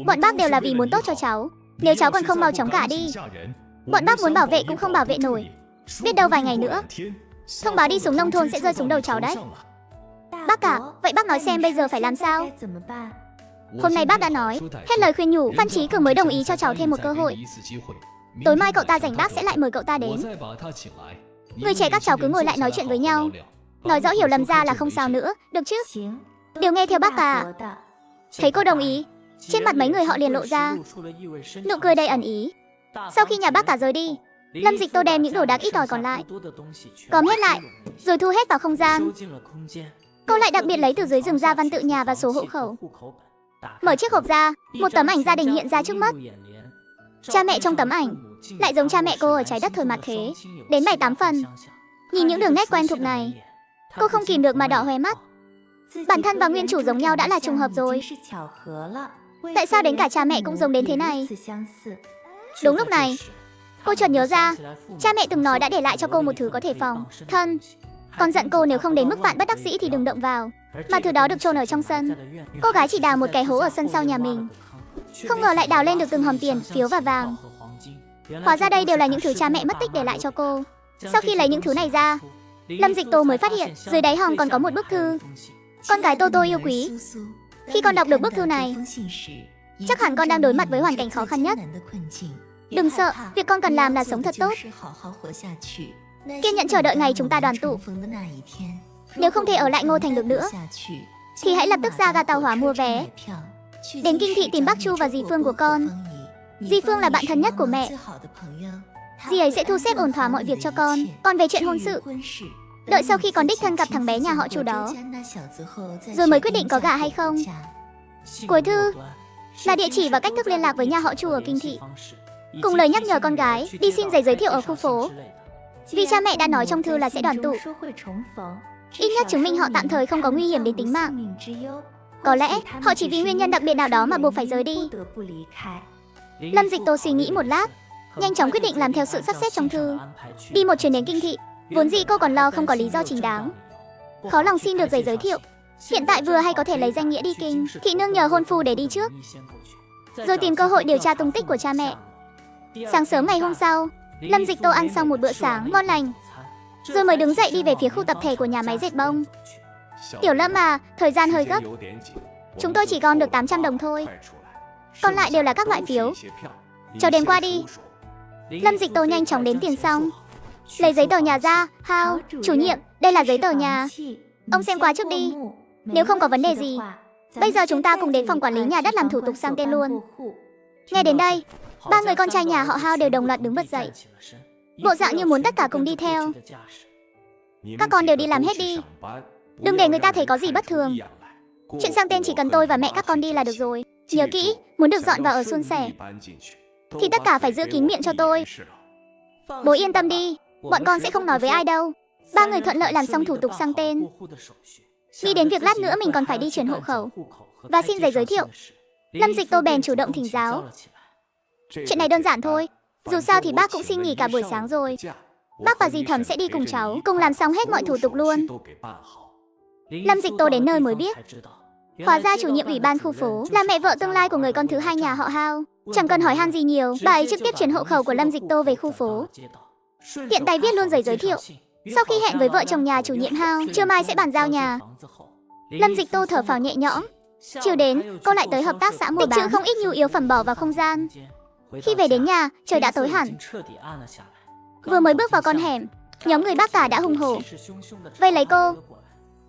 Bọn bác đều là vì muốn tốt cho cháu. Nếu cháu còn không mau chóng gả đi, bọn bác muốn bảo vệ cũng không bảo vệ nổi. Biết đâu vài ngày nữa, thông báo đi xuống nông thôn sẽ rơi xuống đầu cháu đấy. Bác cả, vậy bác nói xem bây giờ phải làm sao? Hôm nay bác đã nói, hết lời khuyên nhủ, Phan Chí Cường mới đồng ý cho cháu thêm một cơ hội. Tối mai cậu ta rảnh bác sẽ lại mời cậu ta đến. Người trẻ các cháu cứ ngồi lại nói chuyện với nhau, nói rõ hiểu lầm ra là không sao nữa, được chứ? Đều nghe theo bác cả. Thấy cô đồng ý, trên mặt mấy người họ liền lộ ra nụ cười đầy ẩn ý. Sau khi nhà bác cả rời đi, Lâm Dịch Tô đem những đồ đạc ít ỏi còn lại gom hết lại, rồi thu hết vào không gian. Cô lại đặc biệt lấy từ dưới rừng ra văn tự nhà và số hộ khẩu. Mở chiếc hộp ra, một tấm ảnh gia đình hiện ra trước mắt. Cha mẹ trong tấm ảnh lại giống cha mẹ cô ở trái đất thời mặt thế, đến 7-8 phần. Nhìn những đường nét quen thuộc này, cô không kìm được mà đỏ hoe mắt. Bản thân và nguyên chủ giống nhau đã là trùng hợp rồi. Tại sao đến cả cha mẹ cũng giống đến thế này? Đúng lúc này, cô chợt nhớ ra, cha mẹ từng nói đã để lại cho cô một thứ có thể phòng thân. Còn dặn cô nếu không đến mức vạn bất đắc dĩ thì đừng động vào, mà thứ đó được chôn ở trong sân. Cô gái chỉ đào một cái hố ở sân sau nhà mình, không ngờ lại đào lên được từng hòm tiền, phiếu và vàng. Hóa ra đây đều là những thứ cha mẹ mất tích để lại cho cô. Sau khi lấy những thứ này ra, Lâm Dịch Tô mới phát hiện dưới đáy hòm còn có một bức thư. Con gái Tô Tô yêu quý, khi con đọc được bức thư này, chắc hẳn con đang đối mặt với hoàn cảnh khó khăn nhất. Đừng sợ, việc con cần làm là sống thật tốt, kiên nhẫn chờ đợi ngày chúng ta đoàn tụ. Nếu không thể ở lại Ngô Thành được nữa, thì hãy lập tức ra ga tàu hỏa mua vé, đến Kinh Thị tìm bác Chu và dì Phương của con. Dì Phương là bạn thân nhất của mẹ. Dì ấy sẽ thu xếp ổn thỏa mọi việc cho con. Còn về chuyện hôn sự, đợi sau khi con đích thân gặp thằng bé nhà họ Chu đó, rồi mới quyết định có gả hay không. Cuối thư là địa chỉ và cách thức liên lạc với nhà họ Chu ở Kinh Thị, cùng lời nhắc nhở con gái đi xin giấy giới thiệu ở khu phố. Vì cha mẹ đã nói trong thư là sẽ đoàn tụ, ít nhất chứng minh họ tạm thời không có nguy hiểm đến tính mạng. Có lẽ họ chỉ vì nguyên nhân đặc biệt nào đó mà buộc phải rời đi. Lâm Dịch Tô suy nghĩ một lát, nhanh chóng quyết định làm theo sự sắp xếp trong thư, đi một chuyến đến Kinh Thị. Vốn dĩ cô còn lo không có lý do chính đáng, khó lòng xin được giấy giới thiệu. Hiện tại vừa hay có thể lấy danh nghĩa đi Kinh Thị nương nhờ hôn phu để đi trước, rồi tìm cơ hội điều tra tung tích của cha mẹ. Sáng sớm ngày hôm sau, Lâm Dịch Tô ăn xong một bữa sáng ngon lành, rồi mới đứng dậy đi về phía khu tập thể của nhà máy dệt bông. Tiểu Lâm à, thời gian hơi gấp, chúng tôi chỉ gom được 800 đồng thôi, còn lại đều là các loại phiếu. Chờ đêm qua đi. Lâm Dịch Tô nhanh chóng đếm tiền xong, lấy giấy tờ nhà ra. Hao, chủ nhiệm, đây là giấy tờ nhà. Ông xem qua trước đi. Nếu không có vấn đề gì, bây giờ chúng ta cùng đến phòng quản lý nhà đất làm thủ tục sang tên luôn. Nghe đến đây, ba người con trai nhà họ Hao đều đồng loạt đứng bật dậy, bộ dạng như muốn tất cả cùng đi theo. Các con đều đi làm hết đi, đừng để người ta thấy có gì bất thường. Chuyện sang tên chỉ cần tôi và mẹ các con đi là được rồi. Nhớ kỹ, muốn được dọn vào ở suôn sẻ thì tất cả phải giữ kín miệng cho tôi. Bố yên tâm đi, bọn con sẽ không nói với ai đâu. Ba người thuận lợi làm xong thủ tục sang tên. Nghĩ đến việc lát nữa mình còn phải đi chuyển hộ khẩu và xin giấy giới thiệu, Lâm Dịch Tô bèn chủ động thỉnh giáo. Chuyện này đơn giản thôi, dù sao thì bác cũng xin nghỉ cả buổi sáng rồi. Bác và dì Thẩm sẽ đi cùng cháu, cùng làm xong hết mọi thủ tục luôn. Lâm Dịch Tô đến nơi mới biết, hóa ra chủ nhiệm ủy ban khu phố là mẹ vợ tương lai của người con thứ hai nhà họ Hao. Chẳng cần hỏi han gì nhiều, bà ấy trực tiếp chuyển hộ khẩu của Lâm Dịch Tô về khu phố, tiện tay viết luôn giấy giới thiệu. Sau khi hẹn với vợ chồng nhà chủ nhiệm Hao, trưa mai sẽ bàn giao nhà, Lâm Dịch Tô thở phào nhẹ nhõm. Chiều đến, cô lại tới hợp tác xã mua bán, tích trữ không ít nhu yếu phẩm bỏ vào không gian. Khi về đến nhà, trời đã tối hẳn. Vừa mới bước vào con hẻm, nhóm người bác cả đã hùng hổ vây lấy cô.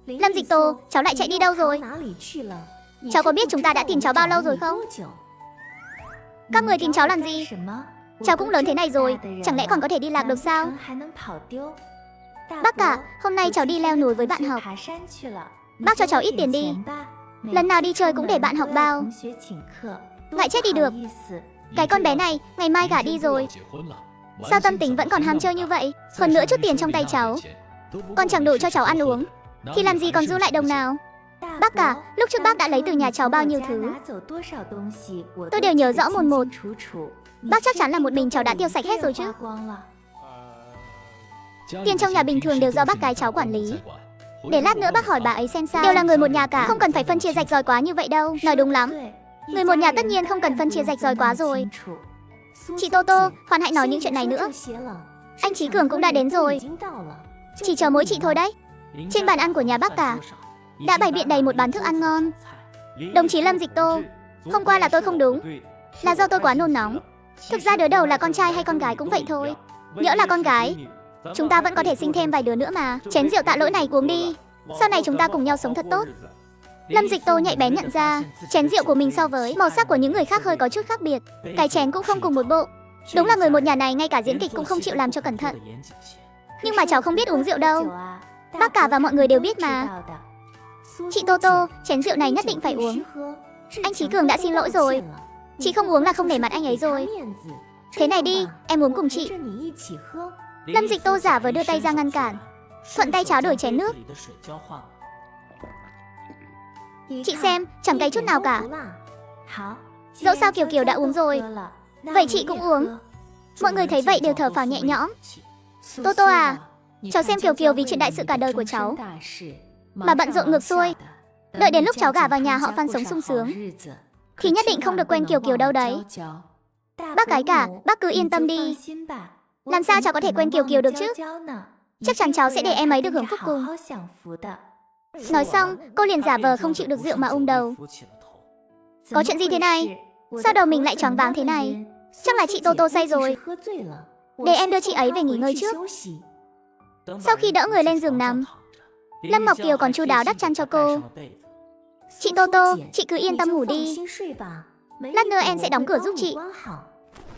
Lâm Dịch Tô, cháu lại chạy đi đâu rồi? Cháu có biết chúng ta đã tìm cháu bao lâu rồi không? Các người tìm cháu làm gì? Cháu cũng lớn thế này rồi, chẳng lẽ còn có thể đi lạc được sao? Bác cả, hôm nay cháu đi leo núi với bạn học. Bác cho cháu ít tiền đi, lần nào đi chơi cũng để bạn học bao. Ngại chết đi được. Cái con bé này, ngày mai gả đi rồi, sao tâm tính vẫn còn ham chơi như vậy? Hơn nữa chút tiền trong tay cháu còn chẳng đủ cho cháu ăn uống, thì làm gì còn dư lại đồng nào. Bác cả, lúc trước bác đã lấy từ nhà cháu bao nhiêu thứ, tôi đều nhớ rõ mồn một. Bác chắc chắn là một mình cháu đã tiêu sạch hết rồi chứ? Tiền trong nhà bình thường đều do bác gái cháu quản lý. Để lát nữa bác hỏi bà ấy xem sao. Đều là người một nhà cả, không cần phải phân chia rạch ròi quá như vậy đâu. Nói đúng lắm, người một nhà tất nhiên không cần phân chia rạch ròi quá rồi. Chị Tô Tô, khoan hãy nói những chuyện này nữa. Anh Chí Cường cũng đã đến rồi, chỉ chờ mỗi chị thôi đấy. Trên bàn ăn của nhà bác cả đã bày biện đầy một bàn thức ăn ngon. Đồng chí Lâm Dịch Tô, hôm qua là tôi không đúng, là do tôi quá nôn nóng. Thực ra đứa đầu là con trai hay con gái cũng vậy thôi. Nhỡ là con gái, chúng ta vẫn có thể sinh thêm vài đứa nữa mà. Chén rượu tạ lỗi này uống đi, sau này chúng ta cùng nhau sống thật tốt. Lâm Dịch Tô nhạy bén nhận ra chén rượu của mình so với màu sắc của những người khác hơi có chút khác biệt. Cái chén cũng không cùng một bộ. Đúng là người một nhà này ngay cả diễn kịch cũng không chịu làm cho cẩn thận. Nhưng mà cháu không biết uống rượu đâu, bác cả và mọi người đều biết mà. Chị Tô Tô, chén rượu này nhất định phải uống. Anh Chí Cường đã xin lỗi rồi, chị không uống là không nể mặt anh ấy rồi. Thế này đi, em uống cùng chị. Lâm Dịch Tô giả vờ đưa tay ra ngăn cản, thuận tay trao đổi chén nước. Chị xem, chẳng cay chút nào cả. Dẫu sao Kiều Kiều đã uống rồi, vậy chị cũng uống. Mọi người thấy vậy đều thở phào nhẹ nhõm. Tô Tô à, cháu xem Kiều Kiều vì chuyện đại sự cả đời của cháu mà bận rộn ngược xuôi. Đợi đến lúc cháu gả vào nhà họ Phan sống sung sướng thì nhất định không được quên Kiều Kiều đâu đấy. Bác gái cả, bác cứ yên tâm đi. Làm sao cháu có thể quên Kiều Kiều được chứ? Chắc chắn cháu sẽ để em ấy được hưởng phúc cùng. Nói xong, cô liền giả vờ không chịu được rượu mà ôm đầu. Có chuyện gì thế này? Sao đầu mình lại choáng váng thế này? Chắc là chị Tô Tô say rồi. Để em đưa chị ấy về nghỉ ngơi trước. Sau khi đỡ người lên giường nằm, Lâm Ngọc Kiều còn chu đáo đắp chăn cho cô. Chị Tô Tô, chị cứ yên tâm ngủ đi, lát nữa em sẽ đóng cửa giúp chị.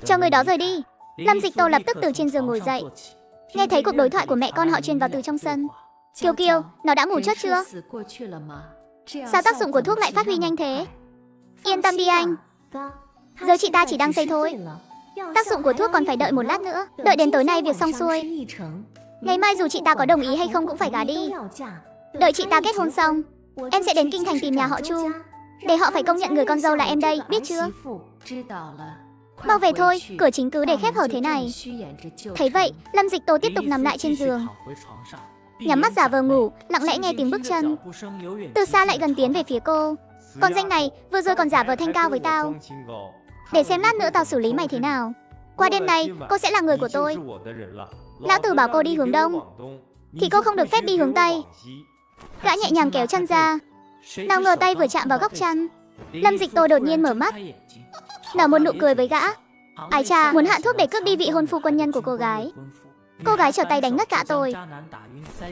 Cho người đó rời đi. Lâm Dịch Tô lập tức từ trên giường ngồi dậy. Nghe thấy cuộc đối thoại của mẹ con họ truyền vào từ trong sân. Kiều Kiều, nó đã ngủ chết chưa? Sao tác dụng của thuốc lại phát huy nhanh thế? Yên tâm đi anh, giờ chị ta chỉ đang say thôi. Tác dụng của thuốc còn phải đợi một lát nữa. Đợi đến tối nay việc xong xuôi, ngày mai dù chị ta có đồng ý hay không cũng phải gả đi. Đợi chị ta kết hôn xong, em sẽ đến kinh thành tìm nhà họ Chu, để họ phải công nhận người con dâu là em đây, biết chưa? Mau về thôi, cửa chính cứ để khép hở thế này. Thấy vậy, Lâm Dịch Tô tiếp tục nằm lại trên giường, nhắm mắt giả vờ ngủ, lặng lẽ nghe tiếng bước chân từ xa lại gần tiến về phía cô. Con danh này, vừa rồi còn giả vờ thanh cao với tao, để xem lát nữa tao xử lý mày thế nào. Qua đêm nay, cô sẽ là người của tôi. Lão tử bảo cô đi hướng đông, thì cô không được phép đi hướng tây. Gã nhẹ nhàng kéo chăn ra, nào ngờ tay vừa chạm vào góc chăn, Lâm Dịch Tô đột nhiên mở mắt, nở một nụ cười với gã. Ái cha, muốn hạ thuốc để cướp đi vị hôn phu quân nhân của cô gái. Cô gái trở tay đánh ngất cả tôi,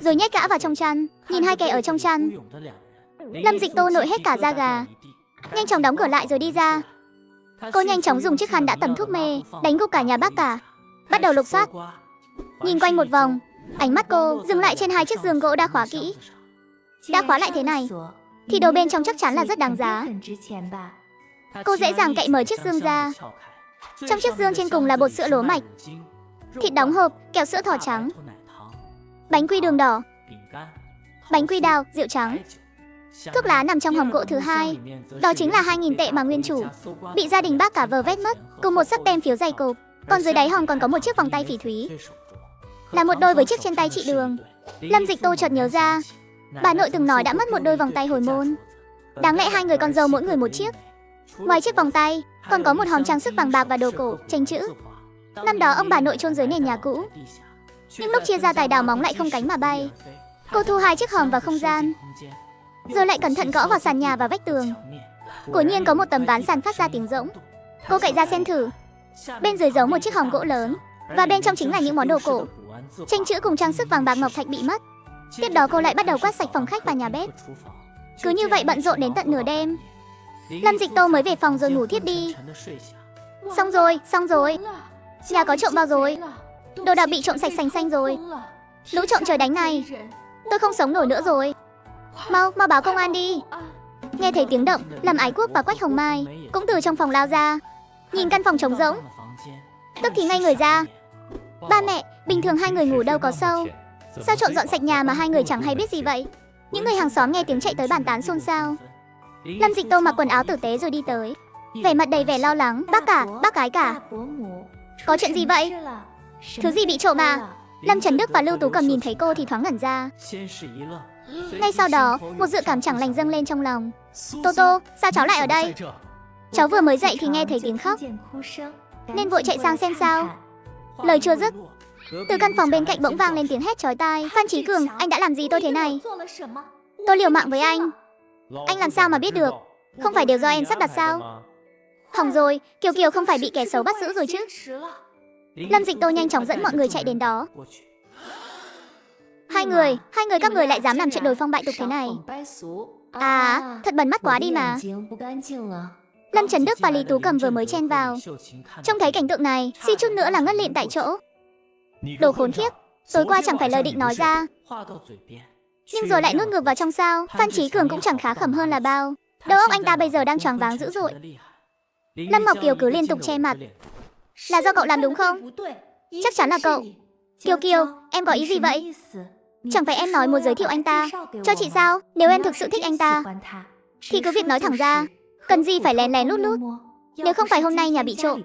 rồi nhét cả vào trong chăn. Nhìn hai kẻ ở trong chăn, Lâm Dịch Tô nổi hết cả da gà, nhanh chóng đóng cửa lại rồi đi ra. Cô nhanh chóng dùng chiếc khăn đã tẩm thuốc mê đánh gục cả nhà bác cả, bắt đầu lục soát. Nhìn quanh một vòng, ánh mắt cô dừng lại trên hai chiếc giường gỗ đã khóa kỹ. Đã khóa lại thế này thì đồ bên trong chắc chắn là rất đáng giá. Cô dễ dàng cậy mở chiếc dương ra. Trong chiếc dương trên cùng là bột sữa lúa mạch, thịt đóng hộp, kẹo sữa thỏ trắng, bánh quy đường đỏ, bánh quy đào, rượu trắng. Thuốc lá nằm trong hòm gỗ thứ hai. Đó chính là 2.000 tệ mà nguyên chủ bị gia đình bác cả vơ vét mất, cùng một sấp tem phiếu dày cộp. Còn dưới đáy hòm còn có một chiếc vòng tay phỉ thúy, là một đôi với chiếc trên tay chị Đường. Lâm Dịch Tô chợt nhớ ra, bà nội từng nói đã mất một đôi vòng tay hồi môn. Đáng lẽ hai người con dâu mỗi người một chiếc. Ngoài chiếc vòng tay, còn có một hòm trang sức vàng bạc và đồ cổ, tranh chữ. Năm đó ông bà nội chôn dưới nền nhà cũ, nhưng lúc chia ra tài đào móng lại không cánh mà bay. Cô thu hai chiếc hòm vào không gian, rồi lại cẩn thận gõ vào sàn nhà và vách tường. Quả nhiên có một tấm ván sàn phát ra tiếng rỗng. Cô cậy ra xem thử. Bên dưới giấu một chiếc hòm gỗ lớn, và bên trong chính là những món đồ cổ, tranh chữ cùng trang sức vàng bạc ngọc thạch bị mất. Tiếp đó cô lại bắt đầu quét sạch phòng khách và nhà bếp. Cứ như vậy bận rộn đến tận nửa đêm, Lâm Dịch Tô mới về phòng rồi ngủ thiếp đi. Xong rồi. Nhà có trộm vào rồi. Đồ đạc bị trộm sạch sành xanh rồi. Lũ trộm trời đánh này, tôi không sống nổi nữa rồi. Mau báo công an đi. Nghe thấy tiếng động, Lâm Ái Quốc và Quách Hồng Mai cũng từ trong phòng lao ra. Nhìn căn phòng trống rỗng, tức thì ngay người ra. Ba mẹ, bình thường hai người ngủ đâu có sâu, sao trộm dọn sạch nhà mà hai người chẳng hay biết gì vậy? Những người hàng xóm nghe tiếng chạy tới bàn tán xôn xao. Lâm Dịch Tô mặc quần áo tử tế rồi đi tới, vẻ mặt đầy vẻ lo lắng. Bác Ái cả, có chuyện gì vậy? Thứ gì bị trộm à? Lâm Trấn Đức và Lưu Tú Cầm nhìn thấy cô thì thoáng ngẩn ra. Ngay sau đó, một dự cảm chẳng lành dâng lên trong lòng. Tô, sao cháu lại ở đây? Cháu vừa mới dậy thì nghe thấy tiếng khóc, nên vội chạy sang xem sao. Lời chưa dứt, từ căn phòng bên cạnh bỗng vang lên tiếng hét chói tai. Phan Chí Cường, anh đã làm gì tôi thế này? Tôi liều mạng với anh làm sao mà biết được? Không phải đều do em sắp đặt sao? Hỏng rồi, Kiều không phải bị kẻ xấu bắt giữ rồi chứ? Lâm Dịch Tô nhanh chóng dẫn mọi người chạy đến đó. Hai người các người lại dám làm chuyện đồi phong bại tục thế này? À, thật bẩn mắt quá đi mà. Lâm Trấn Đức và Lý Tú Cầm vừa mới chen vào, trông thấy cảnh tượng này, suýt chút nữa là ngất lịm tại chỗ. Đồ khốn khiếp, tối qua chẳng phải lời định nói ra, nhưng rồi lại nuốt ngược vào trong sao. Phan Chí Cường cũng chẳng khá khẩm hơn là bao. Đầu óc anh ta bây giờ đang choáng váng dữ dội. Lâm Ngọc Kiều cứ liên tục che mặt. Là do cậu làm đúng không? Chắc chắn là cậu. Kiều, em có ý gì vậy? Chẳng phải em nói muốn giới thiệu anh ta cho chị sao? Nếu em thực sự thích anh ta thì cứ việc nói thẳng ra, cần gì phải lén lén lút lút. Nếu không phải hôm nay nhà bị trộm,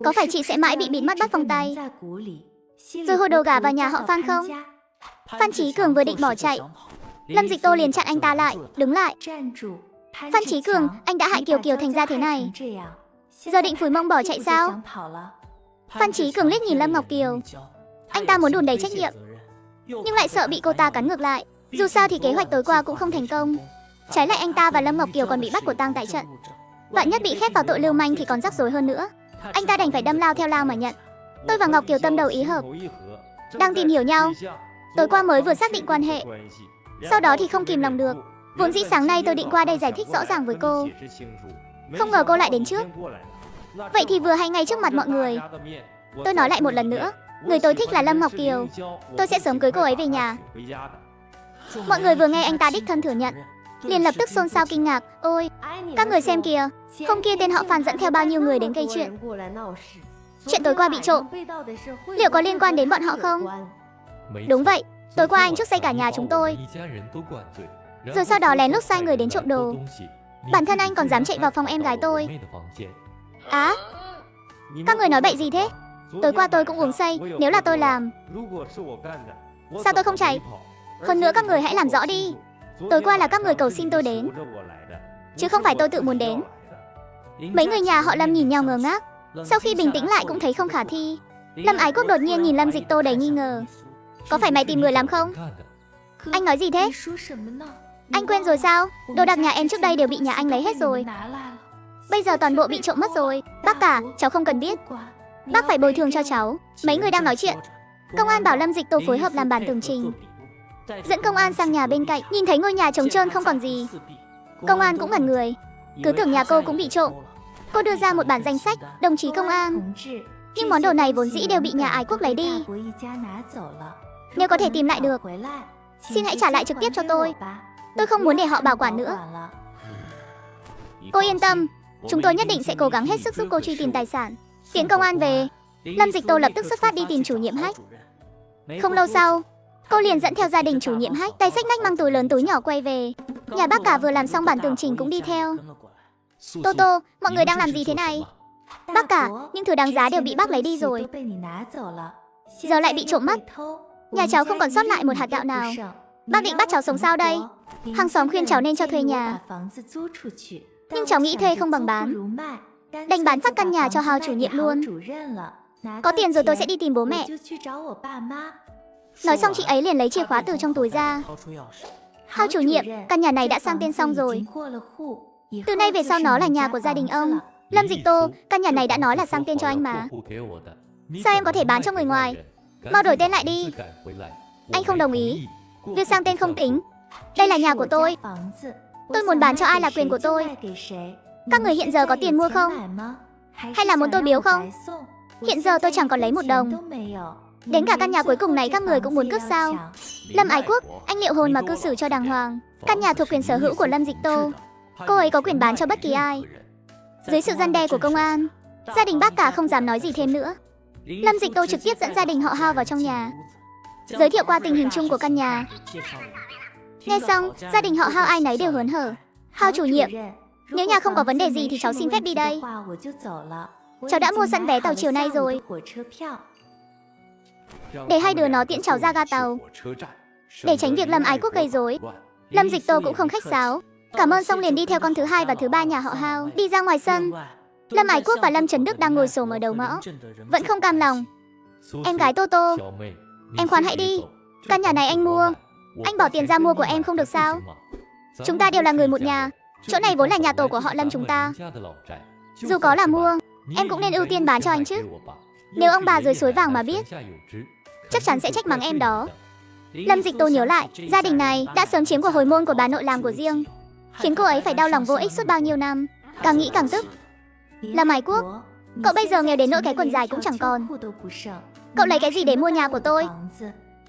có phải chị sẽ mãi bị bịt mắt bắt phong tay, rồi hồi đồ gà vào nhà họ Phan không? Phan Chí Cường vừa định bỏ chạy, Lâm Dịch Tô liền chặn anh ta lại. Đứng lại. Phan Chí Cường, anh đã hại Kiều thành ra thế này, giờ định phủi mông bỏ chạy sao? Phan Chí Cường liếc nhìn Lâm Ngọc Kiều. Anh ta muốn đùn đầy trách nhiệm, nhưng lại sợ bị cô ta cắn ngược lại. Dù sao thì kế hoạch tối qua cũng không thành công. Trái lại anh ta và Lâm Ngọc Kiều còn bị bắt của tang tại trận. Vạn nhất bị khép vào tội lưu manh thì còn rắc rối hơn nữa. Anh ta đành phải đâm lao theo lao mà nhận. Tôi và Ngọc Kiều tâm đầu ý hợp, đang tìm hiểu nhau. Tối qua mới vừa xác định quan hệ, sau đó thì không kìm lòng được. Vốn dĩ sáng nay tôi định qua đây giải thích rõ ràng với cô, không ngờ cô lại đến trước. Vậy thì vừa hay ngay trước mặt mọi người. Tôi nói lại một lần nữa, người tôi thích là Lâm Ngọc Kiều. Tôi sẽ sớm cưới cô ấy về nhà. Mọi người vừa nghe anh ta đích thân thừa nhận, liền lập tức xôn xao kinh ngạc. Ôi, các người xem kìa, hôm kia tên họ Phan dẫn theo bao nhiêu người đến gây chuyện. Chuyện tối qua bị trộm, liệu có liên quan đến bọn họ không? Đúng vậy, tối qua anh trước xây cả nhà chúng tôi, rồi sau đó lén lút sai người đến trộm đồ. Bản thân anh còn dám chạy vào phòng em gái tôi. Á, các người nói bậy gì thế? Tối qua tôi cũng uống say, nếu là tôi làm, sao tôi không chạy? Hơn nữa các người hãy làm rõ đi. Tối qua là các người cầu xin tôi đến, chứ không phải tôi tự muốn đến. Mấy người nhà họ Lâm nhìn nhau ngơ ngác. Sau khi bình tĩnh lại cũng thấy không khả thi. Lâm Ái Quốc đột nhiên nhìn Lâm Dịch Tô đầy nghi ngờ. Có phải mày tìm người làm không? Anh nói gì thế? Anh quên rồi sao? Đồ đạc nhà em trước đây đều bị nhà anh lấy hết rồi. Bây giờ toàn bộ bị trộm mất rồi. Bác cả, cháu không cần biết. Bác phải bồi thường cho cháu. Mấy người đang nói chuyện. Công an bảo Lâm Dịch Tô phối hợp làm bản tường trình. Dẫn công an sang nhà bên cạnh, nhìn thấy ngôi nhà trống trơn không còn gì. Công an cũng ngẩn người, cứ tưởng nhà cô cũng bị trộm. Cô đưa ra một bản danh sách, đồng chí công an. Nhưng món đồ này vốn dĩ đều bị nhà ái quốc lấy đi. Nếu có thể tìm lại được, xin hãy trả lại trực tiếp cho tôi. Tôi không muốn để họ bảo quản nữa. Cô yên tâm, chúng tôi nhất định sẽ cố gắng hết sức giúp cô truy tìm tài sản. Tiễn công an về, Lâm Dịch Tô lập tức xuất phát đi tìm chủ nhiệm Hách. Không lâu sau, cô liền dẫn theo gia đình chủ nhiệm Hách, tay xách nách mang túi lớn túi nhỏ quay về. Nhà bác cả vừa làm xong bản tường trình cũng đi theo. Tô Tô, mọi người đang làm gì thế này? Bác cả, những thứ đáng giá đều bị bác lấy đi rồi. Giờ lại bị trộm mất. Nhà cháu không còn sót lại một hạt gạo nào. Bác định bắt cháu sống sao đây? Hàng xóm khuyên cháu nên cho thuê nhà, nhưng cháu nghĩ thuê không bằng bán. Đành bán phát căn nhà cho Hào chủ nhiệm luôn. Có tiền rồi tôi sẽ đi tìm bố mẹ. Nói xong chị ấy liền lấy chìa khóa từ trong túi ra. Hào chủ nhiệm, căn nhà này đã sang tên xong rồi. Từ nay về sau nó là nhà của gia đình ông. Lâm Dịch Tô, căn nhà này đã nói là sang tên cho anh mà. Sao em có thể bán cho người ngoài? Mau đổi tên lại đi. Anh không đồng ý. Việc sang tên không tính. Đây là nhà của tôi. Tôi muốn bán cho ai là quyền của tôi. Các người hiện giờ có tiền mua không? Hay là muốn tôi biếu không? Hiện giờ tôi chẳng còn lấy một đồng. Đến cả căn nhà cuối cùng này các người cũng muốn cướp sao? Lâm Ái Quốc, anh liệu hồn mà cư xử cho đàng hoàng. Căn nhà thuộc quyền sở hữu của Lâm Dịch Tô. Cô ấy có quyền bán cho bất kỳ ai. Dưới sự răn đe của công an, gia đình bác cả không dám nói gì thêm nữa. Lâm Dịch Tô trực tiếp dẫn gia đình họ Hao vào trong nhà, giới thiệu qua tình hình chung của căn nhà. Nghe xong, gia đình họ Hao ai nấy đều hớn hở. Hao chủ nhiệm, nếu nhà không có vấn đề gì thì cháu xin phép đi đây. Cháu đã mua sẵn vé tàu chiều nay rồi, để hai đứa nó tiễn cháu ra ga tàu. Để tránh việc Lâm Ái Quốc gây rối, Lâm Dịch Tô cũng không khách sáo. Cảm ơn xong liền đi theo con thứ hai và thứ ba nhà họ Hao đi ra ngoài sân. Lâm Ái Quốc và Lâm Trấn Đức đang ngồi xổm ở đầu ngõ, vẫn không cam lòng. Em gái Tô Tô, em khoan hãy đi. Căn nhà này anh mua, anh bỏ tiền ra mua của em không được sao? Chúng ta đều là người một nhà. Chỗ này vốn là nhà tổ của họ Lâm chúng ta. Dù có là mua, em cũng nên ưu tiên bán cho anh chứ. Nếu ông bà dưới suối vàng mà biết, chắc chắn sẽ trách mắng em đó. Lâm Dịch Tô nhớ lại, gia đình này đã sớm chiếm của hồi môn của bà nội làm của riêng, khiến cô ấy phải đau lòng vô ích suốt bao nhiêu năm. Càng nghĩ càng tức. Lâm Ái Quốc, cậu bây giờ nghèo đến nỗi cái quần dài cũng chẳng còn. Cậu lấy cái gì để mua nhà của tôi?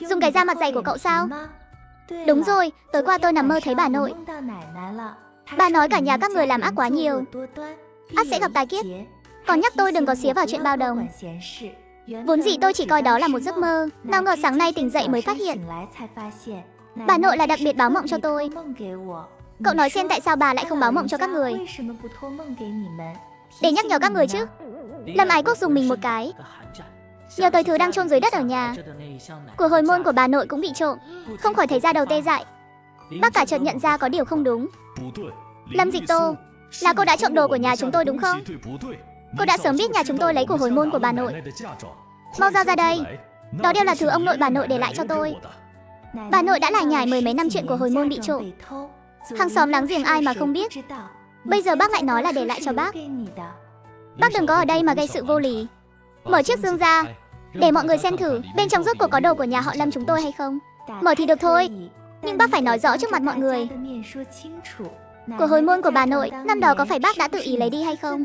Dùng cái da mặt dày của cậu sao? Đúng rồi, tối qua tôi nằm mơ thấy bà nội. Bà nói cả nhà các người làm ác quá nhiều, ắt sẽ gặp tai kiếp. Còn nhắc tôi đừng có xía vào chuyện bao đồng. Vốn dĩ tôi chỉ coi đó là một giấc mơ, nào ngờ sáng nay tỉnh dậy mới phát hiện bà nội là đặc biệt báo mộng cho tôi. Cậu nói xem tại sao bà lại không báo mộng cho các người? Để nhắc nhở các người chứ. Lâm Ái Quốc dùng mình một cái, nhờ tới thứ đang chôn dưới đất ở nhà. Của hồi môn của bà nội cũng bị trộm, không khỏi thấy da đầu tê dại. Bác cả chợt nhận ra có điều không đúng. Lâm Dịch Tô, là cô đã trộm đồ của nhà chúng tôi đúng không? Cô đã sớm biết nhà chúng tôi lấy của hồi môn của bà nội. Mau giao ra đây. Đó đều là thứ ông nội bà nội để lại cho tôi. Bà nội đã lải nhải mười mấy năm chuyện của hồi môn bị trộm. Hàng xóm láng giềng ai mà không biết. Bây giờ bác lại nói là để lại cho bác. Bác đừng có ở đây mà gây sự vô lý. Mở chiếc dương ra, để mọi người xem thử bên trong rốt cuộc có đồ của nhà họ Lâm chúng tôi hay không. Mở thì được thôi, nhưng bác phải nói rõ trước mặt mọi người. Của hồi môn của bà nội, năm đó có phải bác đã tự ý lấy đi hay không?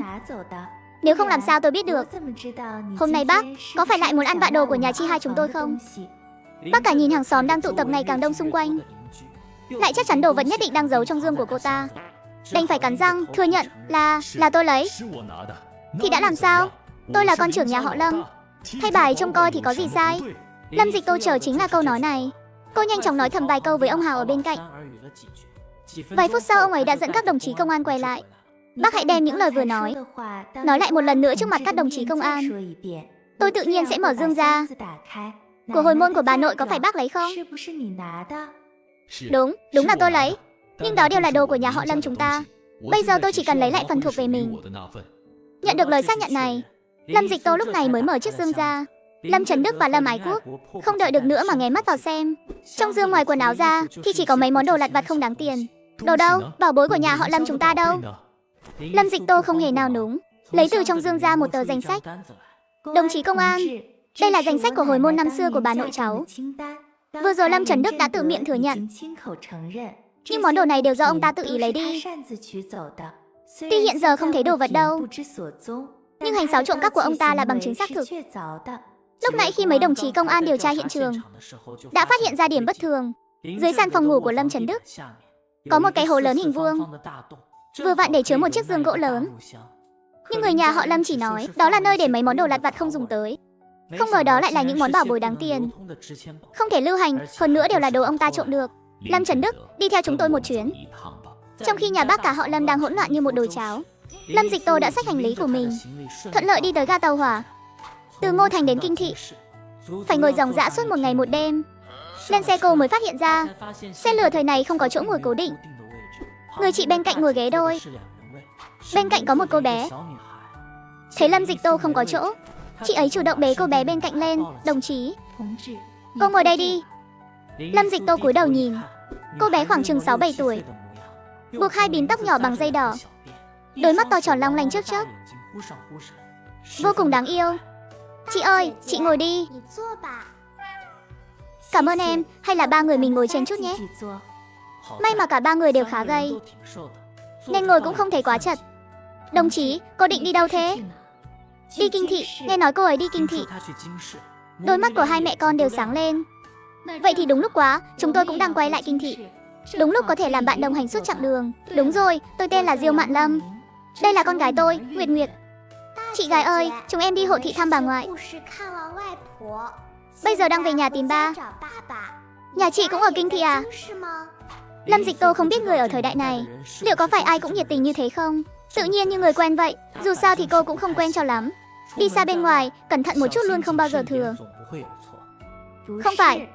Nếu không làm sao tôi biết được. Hôm nay bác có phải lại muốn ăn vạ đồ của nhà chi hai chúng tôi không? Bác cả nhìn hàng xóm đang tụ tập ngày càng đông xung quanh, lại chắc chắn đồ vật nhất định đang giấu trong dương của cô ta. Đành phải cắn răng thừa nhận là tôi lấy. Thì đã làm sao? Tôi là con trưởng nhà họ Lâm, thay bà ấy trông coi thì có gì sai? Lâm Dịch Tô chờ chính là câu nói này. Cô nhanh chóng nói thầm vài câu với ông Hào ở bên cạnh. Vài phút sau ông ấy đã dẫn các đồng chí công an quay lại. Bác hãy đem những lời vừa nói lại một lần nữa trước mặt các đồng chí công an. Tôi tự nhiên sẽ mở dương ra. Của hồi môn của bà nội có phải bác lấy không? Đúng là tôi lấy. Nhưng đó đều là đồ của nhà họ Lâm chúng ta. Bây giờ tôi chỉ cần lấy lại phần thuộc về mình. Nhận được lời xác nhận này, Lâm Dịch Tô lúc này mới mở chiếc dương ra. Lâm Trấn Đức và Lâm Ái Quốc không đợi được nữa mà nghé mắt vào xem. Trong dương ngoài quần áo ra thì chỉ có mấy món đồ lặt vặt không đáng tiền. Đồ đâu? Bảo bối của nhà họ Lâm chúng ta đâu? Lâm Dịch Tô không hề nao núng, lấy từ trong dương ra một tờ danh sách. Đồng chí công an, đây là danh sách của hồi môn năm xưa của bà nội cháu. Vừa rồi Lâm Trấn Đức đã tự miệng thừa nhận, nhưng món đồ này đều do ông ta tự ý lấy đi. Tuy hiện giờ không thấy đồ vật đâu, nhưng hành sáu trộm cắp của ông ta là bằng chứng xác thực. Lúc nãy khi mấy đồng chí công an điều tra hiện trường, đã phát hiện ra điểm bất thường. Dưới sàn phòng ngủ của Lâm Trấn Đức có một cái hố lớn hình vuông, vừa vặn để chứa một chiếc giường gỗ lớn. Nhưng người nhà họ Lâm chỉ nói đó là nơi để mấy món đồ lặt vặt không dùng tới. Không ngờ đó lại là những món bảo bối đáng tiền, không thể lưu hành, hơn nữa đều là đồ ông ta trộm được. Lâm Trấn Đức, đi theo chúng tôi một chuyến. Trong khi nhà bác cả họ Lâm đang hỗn loạn như một nồi cháo, Lâm Dịch Tô đã xách hành lý của mình, thuận lợi đi tới ga tàu hỏa. Từ Ngô Thành đến Kinh Thị, phải ngồi dòng dã suốt một ngày một đêm. Lên xe cô mới phát hiện ra, xe lửa thời này không có chỗ ngồi cố định. Người chị bên cạnh ngồi ghế đôi, bên cạnh có một cô bé. Thấy Lâm Dịch Tô không có chỗ, chị ấy chủ động bế cô bé bên cạnh lên. Đồng chí, cô ngồi đây đi. Lâm Dịch Tô cúi đầu nhìn, cô bé khoảng chừng 6-7 tuổi, buộc hai bím tóc nhỏ bằng dây đỏ, đôi mắt to tròn long lanh chớp chớp, vô cùng đáng yêu. Chị ơi, chị ngồi đi. Cảm ơn em, hay là ba người mình ngồi trên chút nhé. May mà cả ba người đều khá gầy, nên ngồi cũng không thấy quá chật. Đồng chí, cô định đi đâu thế? Đi Kinh Thị, nghe nói cô ấy đi Kinh Thị. Đôi mắt của hai mẹ con đều sáng lên. Vậy thì đúng lúc quá, chúng tôi cũng đang quay lại Kinh Thị. Đúng lúc có thể làm bạn đồng hành suốt chặng đường. Đúng rồi, tôi tên là Diêu Mạn Lâm. Đây là con gái tôi, Nguyệt Nguyệt. Chị gái ơi, chúng em đi hộ thị thăm bà ngoại. Bây giờ đang về nhà tìm ba. Nhà chị cũng ở Kinh Thị à? Lâm Dịch Tô không biết người ở thời đại này liệu có phải ai cũng nhiệt tình như thế không. Tự nhiên như người quen vậy. Dù sao thì cô cũng không quen cho lắm. Đi xa bên ngoài, cẩn thận một chút luôn không bao giờ thừa. Không phải.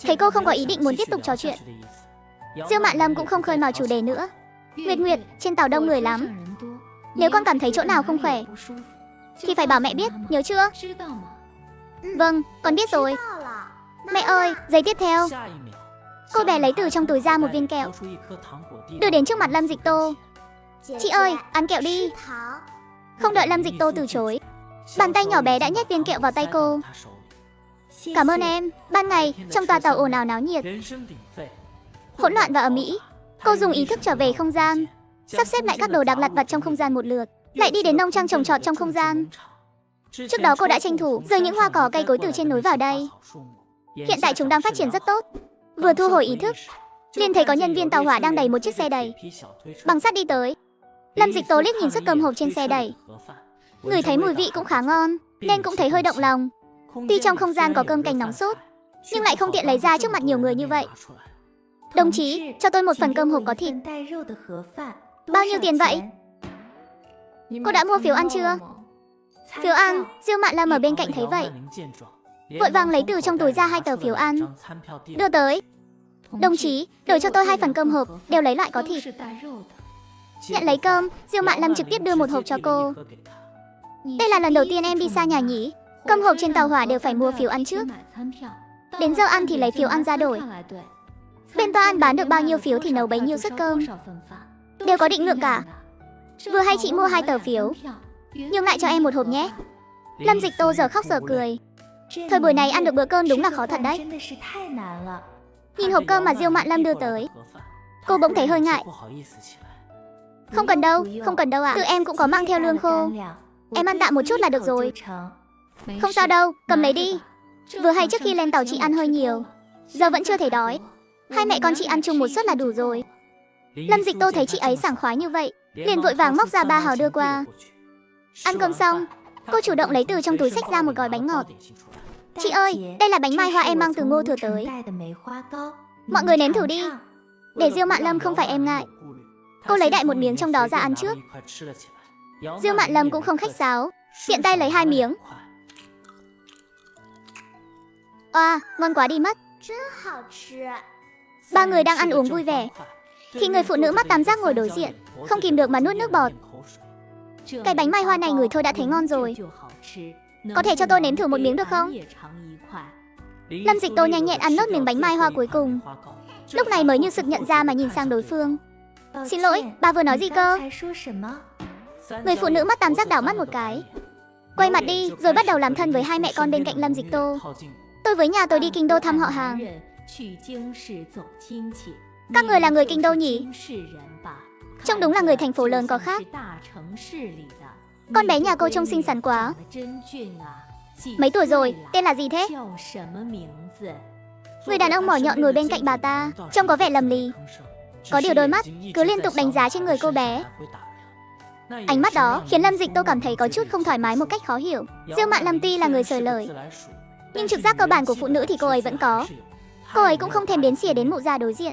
Thấy cô không có ý định muốn tiếp tục trò chuyện, Diêu Mạn Lâm cũng không khơi mào chủ đề nữa. Nguyệt Nguyệt, trên tàu đông người lắm. Nếu con cảm thấy chỗ nào không khỏe thì phải bảo mẹ biết, nhớ chưa? Vâng, con biết rồi. Mẹ ơi, giây tiếp theo, cô bé lấy từ trong túi ra một viên kẹo, đưa đến trước mặt Lâm Dịch Tô. Chị ơi, ăn kẹo đi. Không đợi Lâm Dịch Tô từ chối, bàn tay nhỏ bé đã nhét viên kẹo vào tay cô. Cảm ơn em. Ban ngày, trong toa tàu ồn ào náo nhiệt, hỗn loạn và ầm ĩ. Cô dùng ý thức trở về không gian, sắp xếp lại các đồ đạc lặt vặt trong không gian một lượt, lại đi đến nông trang trồng trọt trong không gian. Trước đó cô đã tranh thủ rời những hoa cỏ cây cối từ trên núi vào đây. Hiện tại chúng đang phát triển rất tốt. Vừa thu hồi ý thức, liền thấy có nhân viên tàu hỏa đang đẩy một chiếc xe đẩy bằng sắt đi tới. Lâm Dịch Tố liếc nhìn suất cơm hộp trên xe đẩy, ngửi thấy mùi vị cũng khá ngon, nên cũng thấy hơi động lòng. Tuy trong không gian có cơm canh nóng sốt, nhưng lại không tiện lấy ra trước mặt nhiều người như vậy. Đồng chí, cho tôi một phần cơm hộp có thịt. Bao nhiêu tiền vậy? Cô đã mua phiếu ăn chưa? Phiếu ăn? Diêu Mạn Lâm ở bên cạnh thấy vậy, vội vàng lấy từ trong túi ra 2 tờ phiếu ăn, đưa tới. Đồng chí, đổi cho tôi 2 phần cơm hộp, đều lấy loại có thịt. Nhận lấy cơm, Diêu Mạn Lâm trực tiếp đưa một hộp cho cô. Đây là lần đầu tiên em đi xa nhà nhỉ? Cơm hộp trên tàu hỏa đều phải mua phiếu ăn trước, đến giờ ăn thì lấy phiếu ăn ra đổi. Bên toa ăn bán được bao nhiêu phiếu thì nấu bấy nhiêu suất cơm, đều có định lượng cả. Vừa hay chị mua 2 tờ phiếu, nhường lại cho em một hộp nhé. Lâm Dịch Tô giờ khóc giờ cười. Thời buổi này ăn được bữa cơm đúng là khó thật đấy. Nhìn hộp cơm mà Diêu Mạn Lâm đưa tới, cô bỗng thấy hơi ngại. Không cần đâu, không cần đâu ạ. Tự em cũng có mang theo lương khô, em ăn tạm một chút là được rồi. Không sao đâu, cầm lấy đi. Vừa hay trước khi lên tàu chị ăn hơi nhiều, giờ vẫn chưa thấy đói. 2 mẹ con chị ăn chung một suất là đủ rồi. Lâm Dịch Tô thấy chị ấy sảng khoái như vậy, liền vội vàng móc ra 3 hào đưa qua. Ăn cơm xong, cô chủ động lấy từ trong túi xách ra một gói bánh ngọt. Chị ơi, đây là bánh mai hoa em mang từ Ngô Thừa tới. Mọi người nếm thử đi, để Diêu Mạn Lâm không phải em ngại. Cô lấy đại một miếng trong đó ra ăn trước. Diêu Mạn Lâm cũng không khách sáo, tiện tay lấy 2 miếng. Oa, ngon quá đi mất. 3 người đang ăn uống vui vẻ, thì người phụ nữ mắt tam giác ngồi đối diện không kìm được mà nuốt nước bọt. Cái bánh mai hoa này ngửi thôi đã thấy ngon rồi. Có thể cho tôi nếm thử một miếng được không? Lâm Dịch Tô nhanh nhẹn ăn nốt miếng bánh mai hoa cuối cùng, lúc này mới như sực nhận ra mà nhìn sang đối phương. Xin lỗi, bà vừa nói gì cơ? Người phụ nữ mắt tam giác đảo mắt một cái, quay mặt đi, rồi bắt đầu làm thân với hai mẹ con bên cạnh Lâm Dịch Tô. Tôi với nhà tôi đi kinh đô thăm họ hàng. Các người là người kinh đô nhỉ? Trông đúng là người thành phố lớn có khác. Con bé nhà cô trông xinh xắn quá. Mấy tuổi rồi, tên là gì thế? Người đàn ông mỏ nhọn ngồi bên cạnh bà ta, trông có vẻ lầm lì. Có điều đôi mắt cứ liên tục đánh giá trên người cô bé. Ánh mắt đó khiến Lâm Dịch Tô cảm thấy có chút không thoải mái một cách khó hiểu. Diêu Mạn Lâm tuy là người sời lời, nhưng trực giác cơ bản của phụ nữ thì cô ấy vẫn có. Cô ấy cũng không thèm đếm xỉa đến mụ già đối diện.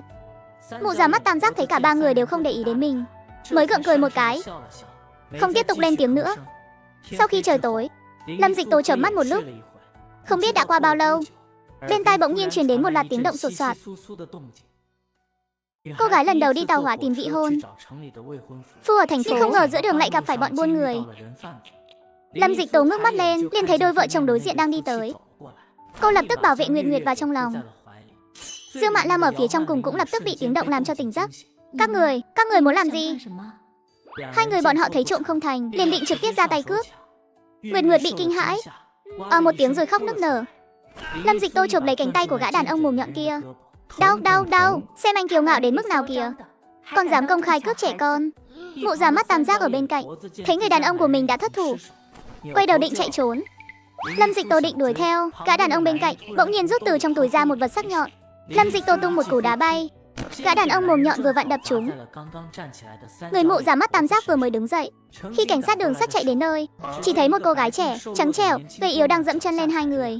Mụ già mắt tam giác thấy cả ba người đều không để ý đến mình, mới gượng cười một cái, không tiếp tục lên tiếng nữa. Sau khi trời tối, Lâm Dịch Tô chợp mắt một lúc. Không biết đã qua bao lâu, bên tai bỗng nhiên truyền đến một loạt tiếng động sột soạt. Cô gái lần đầu đi tàu hỏa tìm vị hôn. Phu ở thành phố, nhưng không ngờ giữa đường lại gặp phải bọn buôn người. Lâm Dịch Tố ngước mắt lên, liền thấy đôi vợ chồng đối diện đang đi tới. Cô lập tức bảo vệ Nguyệt Nguyệt vào trong lòng. Dương Mạn Lam ở phía trong cùng cũng lập tức bị tiếng động làm cho tỉnh giấc. Các người muốn làm gì? Hai người bọn họ thấy trộm không thành, liền định trực tiếp ra tay cướp. Nguyệt Nguyệt bị kinh hãi, một tiếng rồi khóc nức nở. Lâm Dịch Tô chộp lấy cánh tay của gã đàn ông mồm nhọn kia. Đau, xem anh kiêu ngạo đến mức nào kìa. Còn dám công khai cướp trẻ con. Mụ già mắt tam giác ở bên cạnh thấy người đàn ông của mình đã thất thủ, quay đầu định chạy trốn. Lâm Dịch Tô định đuổi theo, gã đàn ông bên cạnh bỗng nhiên rút từ trong túi ra một vật sắc nhọn. Lâm Dịch Tô tung một cú đá bay, gã đàn ông mồm nhọn vừa vặn đập trúng. Người mụ già mắt tam giác vừa mới đứng dậy, khi cảnh sát đường sắt chạy đến nơi, chỉ thấy một cô gái trẻ, trắng trẻo, gầy yếu đang dẫm chân lên hai người.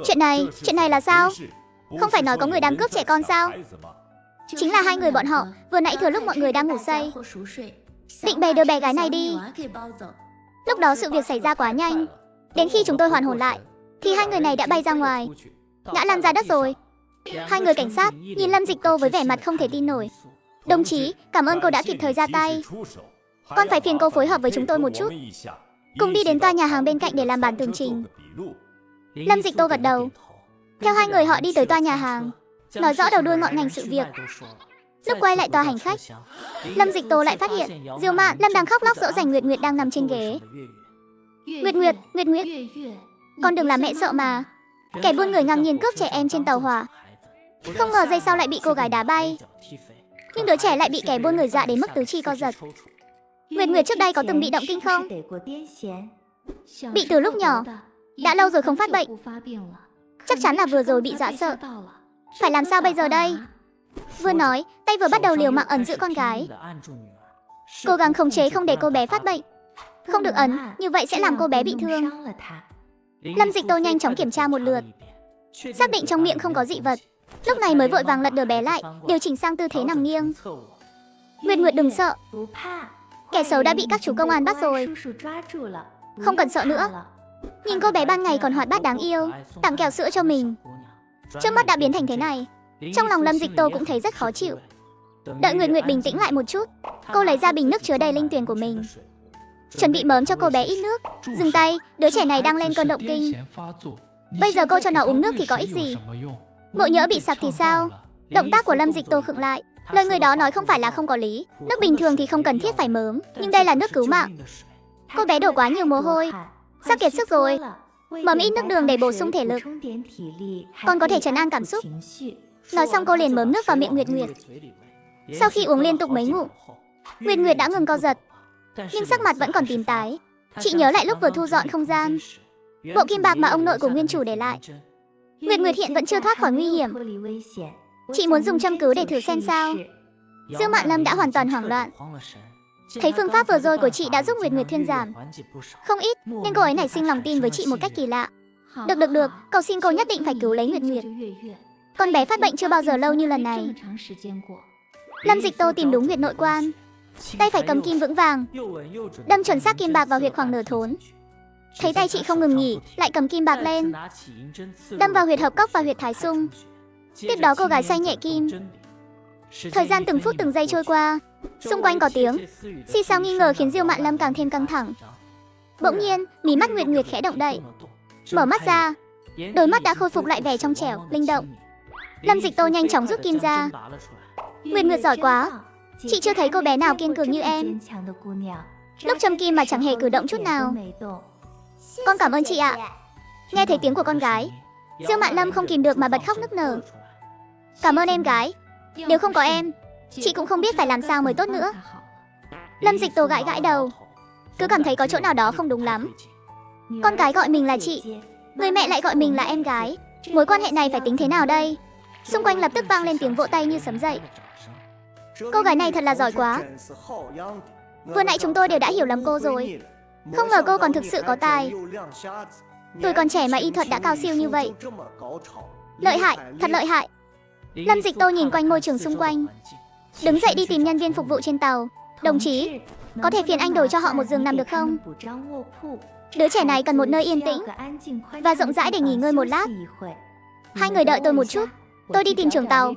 Chuyện này là sao? Không phải nói có người đang cướp trẻ con sao? Chính là hai người bọn họ, vừa nãy thừa lúc mọi người đang ngủ say, định bè đưa bé gái này đi. Lúc đó sự việc xảy ra quá nhanh, đến khi chúng tôi hoàn hồn lại, thì hai người này đã bay ra ngoài, ngã lăn ra đất rồi. Hai người cảnh sát nhìn Lâm Dịch Tô với vẻ mặt không thể tin nổi. Đồng chí, cảm ơn cô đã kịp thời ra tay. Con phải phiền cô phối hợp với chúng tôi một chút, cùng đi đến tòa nhà hàng bên cạnh để làm bản tường trình. Lâm Dịch Tô gật đầu. Theo hai người họ đi tới tòa nhà hàng, nói rõ đầu đuôi ngọn ngành sự việc. Lúc quay lại tòa hành khách, Lâm Dịch Tô lại phát hiện Diêu Mạn Lâm đang khóc lóc dỗ dành Nguyệt Nguyệt đang nằm trên ghế. Nguyệt, con đừng làm mẹ sợ mà. Kẻ buôn người ngang nhiên cướp trẻ em trên tàu hỏa, không ngờ giây sau lại bị cô gái đá bay. Nhưng đứa trẻ lại bị kẻ buôn người dọa đến mức tứ chi co giật. Nguyệt trước đây có từng bị động kinh không? Bị từ lúc nhỏ, đã lâu rồi không phát bệnh. Chắc chắn là vừa rồi bị dọa sợ. Phải làm sao bây giờ đây? Vừa nói, tay vừa bắt đầu liều mạng ẩn giữ con gái, cố gắng khống chế không để cô bé phát bệnh. Không được ấn, như vậy sẽ làm cô bé bị thương. Lâm Dịch Tô nhanh chóng kiểm tra một lượt, xác định trong miệng không có dị vật, lúc này mới vội vàng lật đứa bé lại, điều chỉnh sang tư thế nằm nghiêng. Nguyệt đừng sợ, kẻ xấu đã bị các chú công an bắt rồi, không cần sợ nữa. Nhìn cô bé ban ngày còn hoạt bát đáng yêu, tặng kẹo sữa cho mình, trước mắt đã biến thành thế này. Trong lòng Lâm Dịch Tô cũng thấy rất khó chịu. Đợi Nguyệt bình tĩnh lại một chút, cô lấy ra bình nước chứa đầy linh tuyền của mình, chuẩn bị mớm cho cô bé ít nước. Dừng tay, đứa trẻ này đang lên cơn động kinh. Bây giờ cô cho nó uống nước thì có ích gì? Bộ nhỡ bị sặc thì sao? Động tác của Lâm Dịch Tô khựng lại. Lời người đó nói không phải là không có lý. Nước bình thường thì không cần thiết phải mớm, nhưng đây là nước cứu mạng. Cô bé đổ quá nhiều mồ hôi, sắp kiệt sức rồi. Mớm ít nước đường để bổ sung thể lực, còn có thể trấn an cảm xúc. Nói xong cô liền mớm nước vào miệng Nguyệt. Sau khi uống liên tục mấy ngụm, Nguyệt đã ngừng co giật, nhưng sắc mặt vẫn còn tím tái. Chị nhớ lại lúc vừa thu dọn không gian, bộ kim bạc mà ông nội của nguyên chủ để lại. Nguyệt hiện vẫn chưa thoát khỏi nguy hiểm. Chị muốn dùng châm cứu để thử xem sao. Dương Mạn Lâm đã hoàn toàn hoảng loạn. Thấy phương pháp vừa rồi của chị đã giúp Nguyệt thuyên giảm không ít, nhưng cô ấy nảy sinh lòng tin với chị một cách kỳ lạ. Được, cầu xin cô nhất định phải cứu lấy Nguyệt. Con bé phát bệnh chưa bao giờ lâu như lần này. Lâm Dịch Tô tìm đúng huyệt nội quan, tay phải cầm kim vững vàng, đâm chuẩn xác kim bạc vào huyệt khoảng nửa thốn. Thấy tay chị không ngừng nghỉ, lại cầm kim bạc lên, đâm vào huyệt hợp cốc và huyệt thái xung. Tiếp đó cô gái xoay nhẹ kim. Thời gian từng phút từng giây trôi qua, xung quanh có tiếng xì xào nghi ngờ khiến Diêu Mạn Lâm càng thêm căng thẳng. Bỗng nhiên, mí mắt Nguyệt khẽ động đậy, mở mắt ra, đôi mắt đã khôi phục lại vẻ trong trẻo, linh động. Lâm Dịch Tô nhanh chóng rút kim ra. Nguyệt giỏi quá, chị chưa thấy cô bé nào kiên cường như em. lúc châm kim mà chẳng hề cử động chút nào. Con cảm ơn chị ạ. Nghe thấy tiếng của con gái, Diêu Mạn Lâm không kìm được mà bật khóc nức nở. Cảm ơn em gái. Nếu không có em, chị cũng không biết phải làm sao mới tốt nữa. Lâm Dịch Tô gãi gãi đầu, cứ cảm thấy có chỗ nào đó không đúng lắm. Con gái gọi mình là chị, người mẹ lại gọi mình là em gái. Mối quan hệ này phải tính thế nào đây? Xung quanh lập tức vang lên tiếng vỗ tay như sấm dậy. Cô gái này thật là giỏi quá. Vừa nãy chúng tôi đều đã hiểu lầm cô rồi. Không ngờ cô còn thực sự có tài. Tuổi còn trẻ mà y thuật đã cao siêu như vậy. Lợi hại, thật lợi hại. Lâm Dịch Tô nhìn quanh môi trường xung quanh, đứng dậy đi tìm nhân viên phục vụ trên tàu. Đồng chí, có thể phiền anh đổi cho họ một giường nằm được không? Đứa trẻ này cần một nơi yên tĩnh và rộng rãi để nghỉ ngơi một lát. Hai người đợi tôi một chút, tôi đi tìm trưởng tàu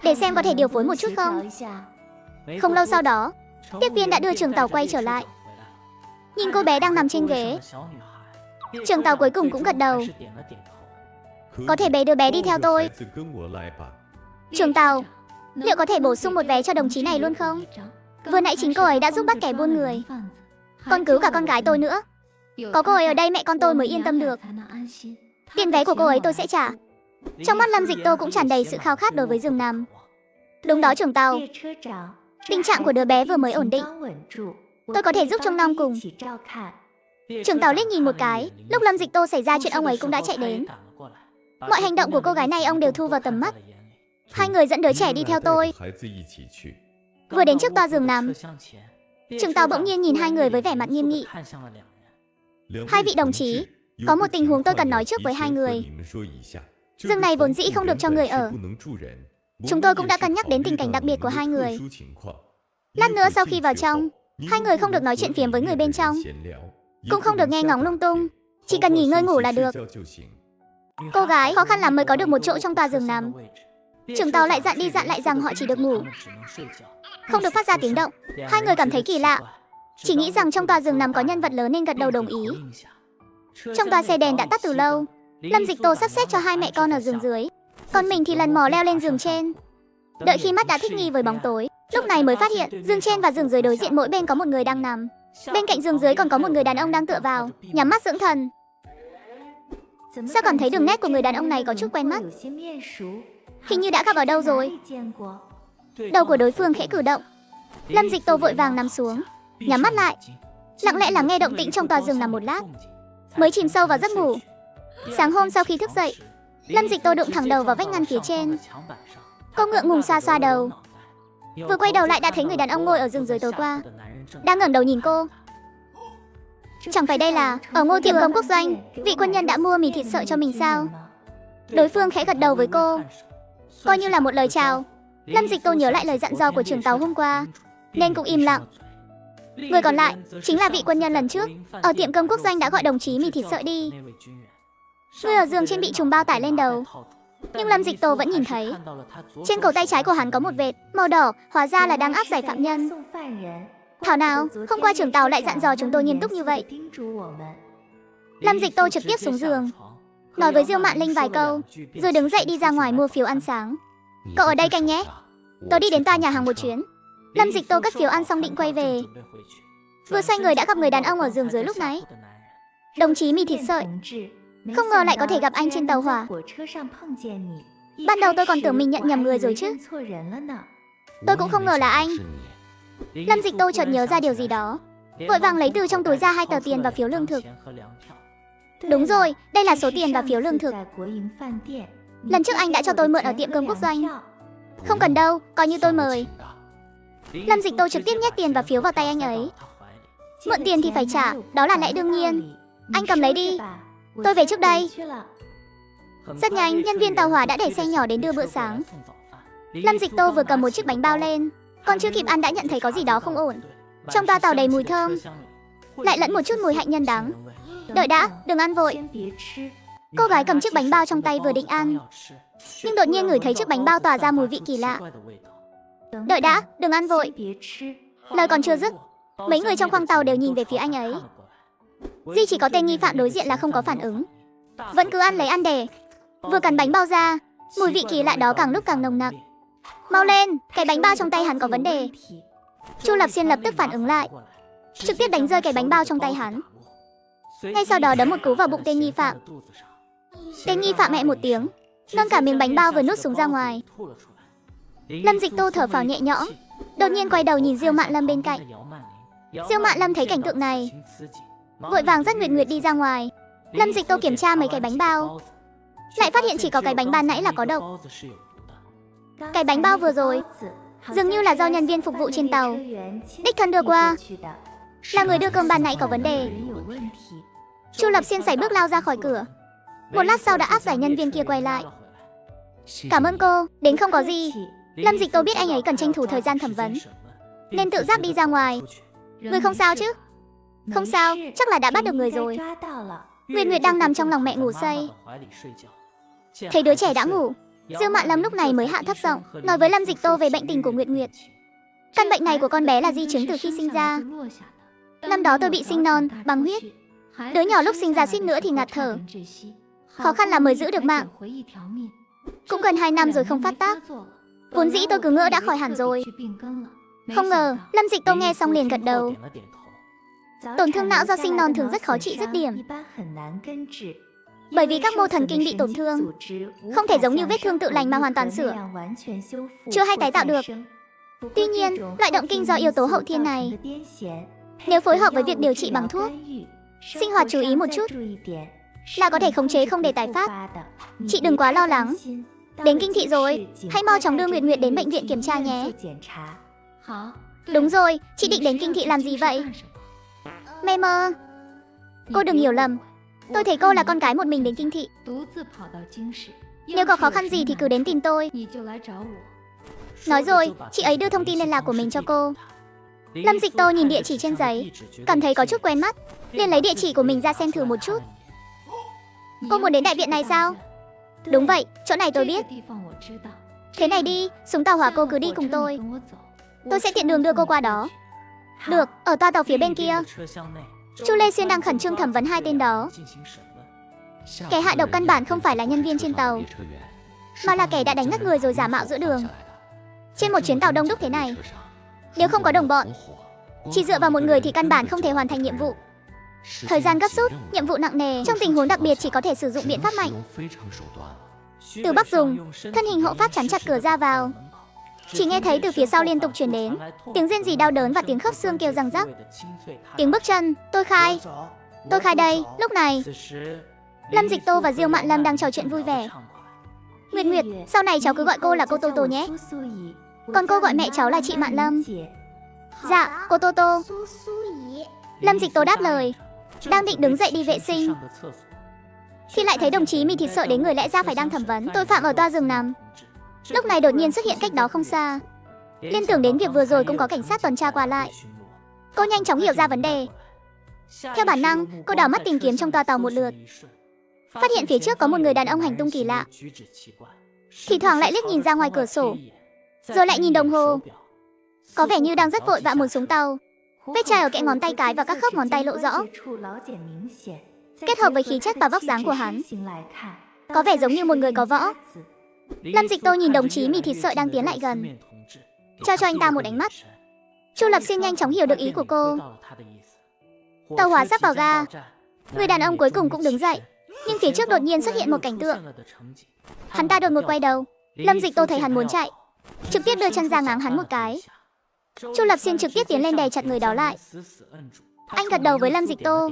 để xem có thể điều phối một chút không. Không lâu sau đó, tiếp viên đã đưa trưởng tàu quay trở lại. Nhìn cô bé đang nằm trên ghế, trưởng tàu cuối cùng cũng gật đầu. Có thể đưa bé đi theo tôi. Trưởng tàu, liệu có thể bổ sung một vé cho đồng chí này luôn không? Vừa nãy chính cô ấy đã giúp bắt kẻ buôn người, còn cứu cả con gái tôi nữa. Có cô ấy ở đây mẹ con tôi mới yên tâm được. Tiền vé của cô ấy tôi sẽ trả. Trong mắt Lâm Dịch Tô cũng tràn đầy sự khao khát đối với giường nằm. Đúng đó trưởng tàu, tình trạng của đứa bé vừa mới ổn định, tôi có thể giúp trông nom cùng. Trưởng tàu liếc nhìn một cái, lúc Lâm Dịch Tô xảy ra chuyện ông ấy cũng đã chạy đến. Mọi hành động của cô gái này ông đều thu vào tầm mắt. Hai người dẫn đứa trẻ đi theo tôi. Vừa đến trước toa giường nằm, trưởng tàu bỗng nhiên nhìn hai người với vẻ mặt nghiêm nghị. Hai vị đồng chí, có một tình huống tôi cần nói trước với hai người. Giường này vốn dĩ không được cho người ở. Chúng tôi cũng đã cân nhắc đến tình cảnh đặc biệt của hai người. Lát nữa sau khi vào trong, hai người không được nói chuyện phiếm với người bên trong, cũng không được nghe ngóng lung tung, chỉ cần nghỉ ngơi ngủ là được. Cô gái khó khăn lắm mới có được một chỗ trong toa giường nằm. Trưởng tàu lại dặn đi dặn lại rằng họ chỉ được ngủ, không được phát ra tiếng động. Hai người cảm thấy kỳ lạ, chỉ nghĩ rằng trong toa giường nằm có nhân vật lớn nên gật đầu đồng ý. Trong toa xe đèn đã tắt từ lâu. Lâm Dịch Tô sắp xếp cho hai mẹ con ở giường dưới, còn mình thì lần mò leo lên giường trên. Đợi khi mắt đã thích nghi với bóng tối, lúc này mới phát hiện giường trên và giường dưới đối diện mỗi bên có một người đang nằm. Bên cạnh giường dưới còn có một người đàn ông đang tựa vào, nhắm mắt dưỡng thần. Sao cảm thấy đường nét của người đàn ông này có chút quen mắt? Hình như đã gặp ở đâu rồi. Đầu của đối phương khẽ cử động. Lâm Dịch Tô vội vàng nằm xuống, nhắm mắt lại, lặng lẽ lắng nghe động tĩnh trong toa giường nằm một lát, mới chìm sâu vào giấc ngủ. Sáng hôm sau khi thức dậy, Lâm Dịch Tô đụng thẳng đầu vào vách ngăn phía trên. Cô ngượng ngùng xoa xoa đầu. Vừa quay đầu lại đã thấy người đàn ông ngồi ở giường dưới tối qua, đang ngẩng đầu nhìn cô. Chẳng phải đây là ở Ngô Tiệm Cơm Quốc Doanh, vị quân nhân đã mua mì thịt sợi cho mình sao? Đối phương khẽ gật đầu với cô, coi như là một lời chào. Lâm Dịch Tô nhớ lại lời dặn dò của trưởng tàu hôm qua, nên cũng im lặng. Người còn lại chính là vị quân nhân lần trước ở tiệm cơm Quốc Doanh đã gọi đồng chí mì thịt sợi đi. Người ở giường trên bị trùng bao tải lên đầu, nhưng Lâm Dịch Tô vẫn nhìn thấy trên cổ tay trái của hắn có một vệt màu đỏ, hóa ra là đang áp giải phạm nhân. Thảo nào, hôm qua trưởng tàu lại dặn dò chúng tôi nghiêm túc như vậy. Lâm Dịch Tô trực tiếp xuống giường, nói với Diêu Mạn Linh vài câu, rồi đứng dậy đi ra ngoài mua phiếu ăn sáng. Cậu ở đây canh nhé, tôi đi đến tòa nhà hàng một chuyến. Lâm Dịch Tô cất phiếu ăn xong định quay về, vừa xoay người đã gặp người đàn ông ở giường dưới lúc nãy. Đồng chí mì thịt sợi, không ngờ lại có thể gặp anh trên tàu hỏa. Ban đầu tôi còn tưởng mình nhận nhầm người rồi chứ. Tôi cũng không ngờ là anh. Lâm Dịch Tô chợt nhớ ra điều gì đó, vội vàng lấy từ trong túi ra 2 tờ tiền và phiếu lương thực. Đúng rồi, đây là số tiền và phiếu lương thực. Lần trước anh đã cho tôi mượn ở tiệm cơm Quốc Doanh. Không cần đâu, coi như tôi mời. Lâm Dịch Tô trực tiếp nhét tiền và phiếu vào tay anh ấy. Mượn tiền thì phải trả, đó là lẽ đương nhiên. Anh cầm lấy đi, tôi về trước đây. Rất nhanh, nhân viên tàu hỏa đã để xe nhỏ đến đưa bữa sáng. Lâm Dịch Tô vừa cầm một chiếc bánh bao lên, còn chưa kịp ăn đã nhận thấy có gì đó không ổn. Trong toa tàu đầy mùi thơm, lại lẫn một chút mùi hạnh nhân đắng. Đợi đã, đừng ăn vội. Cô gái cầm chiếc bánh bao trong tay vừa định ăn, nhưng đột nhiên ngửi thấy chiếc bánh bao tỏa ra mùi vị kỳ lạ. Đợi đã, đừng ăn vội. Lời còn chưa dứt, mấy người trong khoang tàu đều nhìn về phía anh ấy. Duy chỉ có tên nghi phạm đối diện là không có phản ứng, vẫn cứ ăn lấy ăn để. Vừa cắn bánh bao ra, mùi vị kỳ lạ đó càng lúc càng nồng nặc. Mau lên, cái bánh bao trong tay hắn có vấn đề. Chu Lập Xiên lập tức phản ứng lại. trực tiếp đánh rơi cái bánh bao trong tay hắn. Ngay sau đó đấm một cú vào bụng tên nghi phạm. Tên nghi phạm mẹ một tiếng, nâng cả miếng bánh bao vừa nuốt xuống ra ngoài. Lâm Dịch Tô thở phào nhẹ nhõm, đột nhiên quay đầu nhìn Diêu Mạn Lâm bên cạnh. Diêu Mạn Lâm thấy cảnh tượng này, vội vàng dắt Nguyệt Nguyệt đi ra ngoài. Lâm Dịch Tô kiểm tra mấy cái bánh bao, lại phát hiện chỉ có cái bánh ban nãy là có độc. Cái bánh bao vừa rồi dường như là do nhân viên phục vụ trên tàu đích thân đưa qua, là người đưa cơm ban nãy có vấn đề. Chu Lập Xiên sải bước lao ra khỏi cửa, một lát sau đã áp giải nhân viên kia quay lại. Cảm ơn cô, đến không có gì. Lâm Dịch Tô biết anh ấy cần tranh thủ thời gian thẩm vấn, nên tự giác đi ra ngoài. Người không sao chứ? Không sao, chắc là đã bắt được người rồi. Nguyệt Nguyệt đang nằm trong lòng mẹ ngủ say. Thấy đứa trẻ đã ngủ, Diêu Mạn Lâm lúc này mới hạ thấp giọng nói với Lâm Dịch Tô về bệnh tình của Nguyệt Nguyệt. Căn bệnh này của con bé là di chứng từ khi sinh ra. Năm đó tôi bị sinh non, băng huyết. Đứa nhỏ lúc sinh ra suýt nữa thì ngạt thở. Khó khăn là mới giữ được mạng. Cũng gần 2 năm rồi không phát tác. Vốn dĩ tôi cứ ngỡ đã khỏi hẳn rồi. Không ngờ, Lâm Dịch Tô nghe xong liền gật đầu. Tổn thương não do sinh non thường rất khó trị dứt điểm. Bởi vì các mô thần kinh bị tổn thương, không thể giống như vết thương tự lành mà hoàn toàn sửa chữa hay tái tạo được. Tuy nhiên, loại động kinh do yếu tố hậu thiên này, nếu phối hợp với việc điều trị bằng thuốc, sinh hoạt chú ý một chút, là có thể khống chế không để tái phát. Chị đừng quá lo lắng. Đến kinh thị rồi, hãy mau chóng đưa Nguyệt Nguyệt đến bệnh viện kiểm tra nhé. Đúng rồi, chị định đến kinh thị làm gì vậy? Mê mơ. Cô đừng hiểu lầm, tôi thấy cô là con gái một mình đến kinh thị. Nếu có khó khăn gì thì cứ đến tìm tôi. Nói rồi, chị ấy đưa thông tin liên lạc của mình cho cô. Lâm Dịch Tô nhìn địa chỉ trên giấy, cảm thấy có chút quen mắt, liền lấy địa chỉ của mình ra xem thử một chút. Cô muốn đến đại viện này sao? Đúng vậy, chỗ này tôi biết. Thế này đi, xuống tàu hỏa cô cứ đi cùng tôi. Tôi sẽ tiện đường đưa cô qua đó. Được, ở toa tàu phía bên kia. Chu Lê Xuyên đang khẩn trương thẩm vấn 2 tên đó. Kẻ hạ độc căn bản không phải là nhân viên trên tàu, mà là kẻ đã đánh ngất người rồi giả mạo giữa đường. Trên một chuyến tàu đông đúc thế này, nếu không có đồng bọn, chỉ dựa vào một người thì căn bản không thể hoàn thành nhiệm vụ. Thời gian gấp rút, nhiệm vụ nặng nề, trong tình huống đặc biệt chỉ có thể sử dụng biện pháp mạnh. Từ Bắc dùng thân hình hộ pháp chắn chặt cửa ra vào. Chỉ nghe thấy từ phía sau liên tục truyền đến tiếng rên rỉ đau đớn và tiếng khớp xương kêu răng rắc. Tiếng bước chân, tôi khai đây. Lúc này, Lâm Dịch Tô và Diêu Mạn Lâm đang trò chuyện vui vẻ. Nguyệt Nguyệt, sau này cháu cứ gọi cô là cô Tô Tô nhé. Còn cô gọi mẹ cháu là chị Mạn Lâm. Dạ, cô Tô Tô. Lâm Dịch Tô đáp lời, đang định đứng dậy đi vệ sinh, khi lại thấy đồng chí mì thịt sợ đến người lẽ ra phải đang thẩm vấn tội phạm ở toa giường nằm. Lúc này đột nhiên xuất hiện cách đó không xa. Liên tưởng đến việc vừa rồi cũng có cảnh sát tuần tra qua lại, cô nhanh chóng hiểu ra vấn đề. Theo bản năng, cô đảo mắt tìm kiếm trong toa tàu một lượt, phát hiện phía trước có một người đàn ông hành tung kỳ lạ. Thì thoảng lại liếc nhìn ra ngoài cửa sổ, rồi lại nhìn đồng hồ, có vẻ như đang rất vội vã muốn xuống tàu. Vết chai ở kẽ ngón tay cái và các khớp ngón tay lộ rõ, kết hợp với khí chất và vóc dáng của hắn, có vẻ giống như một người có võ. Lâm Dịch Tô nhìn đồng chí mì thịt sợi đang tiến lại gần, trao cho anh ta một ánh mắt. Chu Lập Xiên nhanh chóng hiểu được ý của cô. Tàu hỏa sắp vào ga, người đàn ông cuối cùng cũng đứng dậy, nhưng phía trước đột nhiên xuất hiện một cảnh tượng. Hắn ta đột ngột quay đầu. Lâm Dịch Tô thấy hắn muốn chạy, trực tiếp đưa chân ra ngáng hắn một cái. Chu Lập Xiên trực tiếp tiến lên đè chặt người đó lại. Anh gật đầu với Lâm Dịch Tô,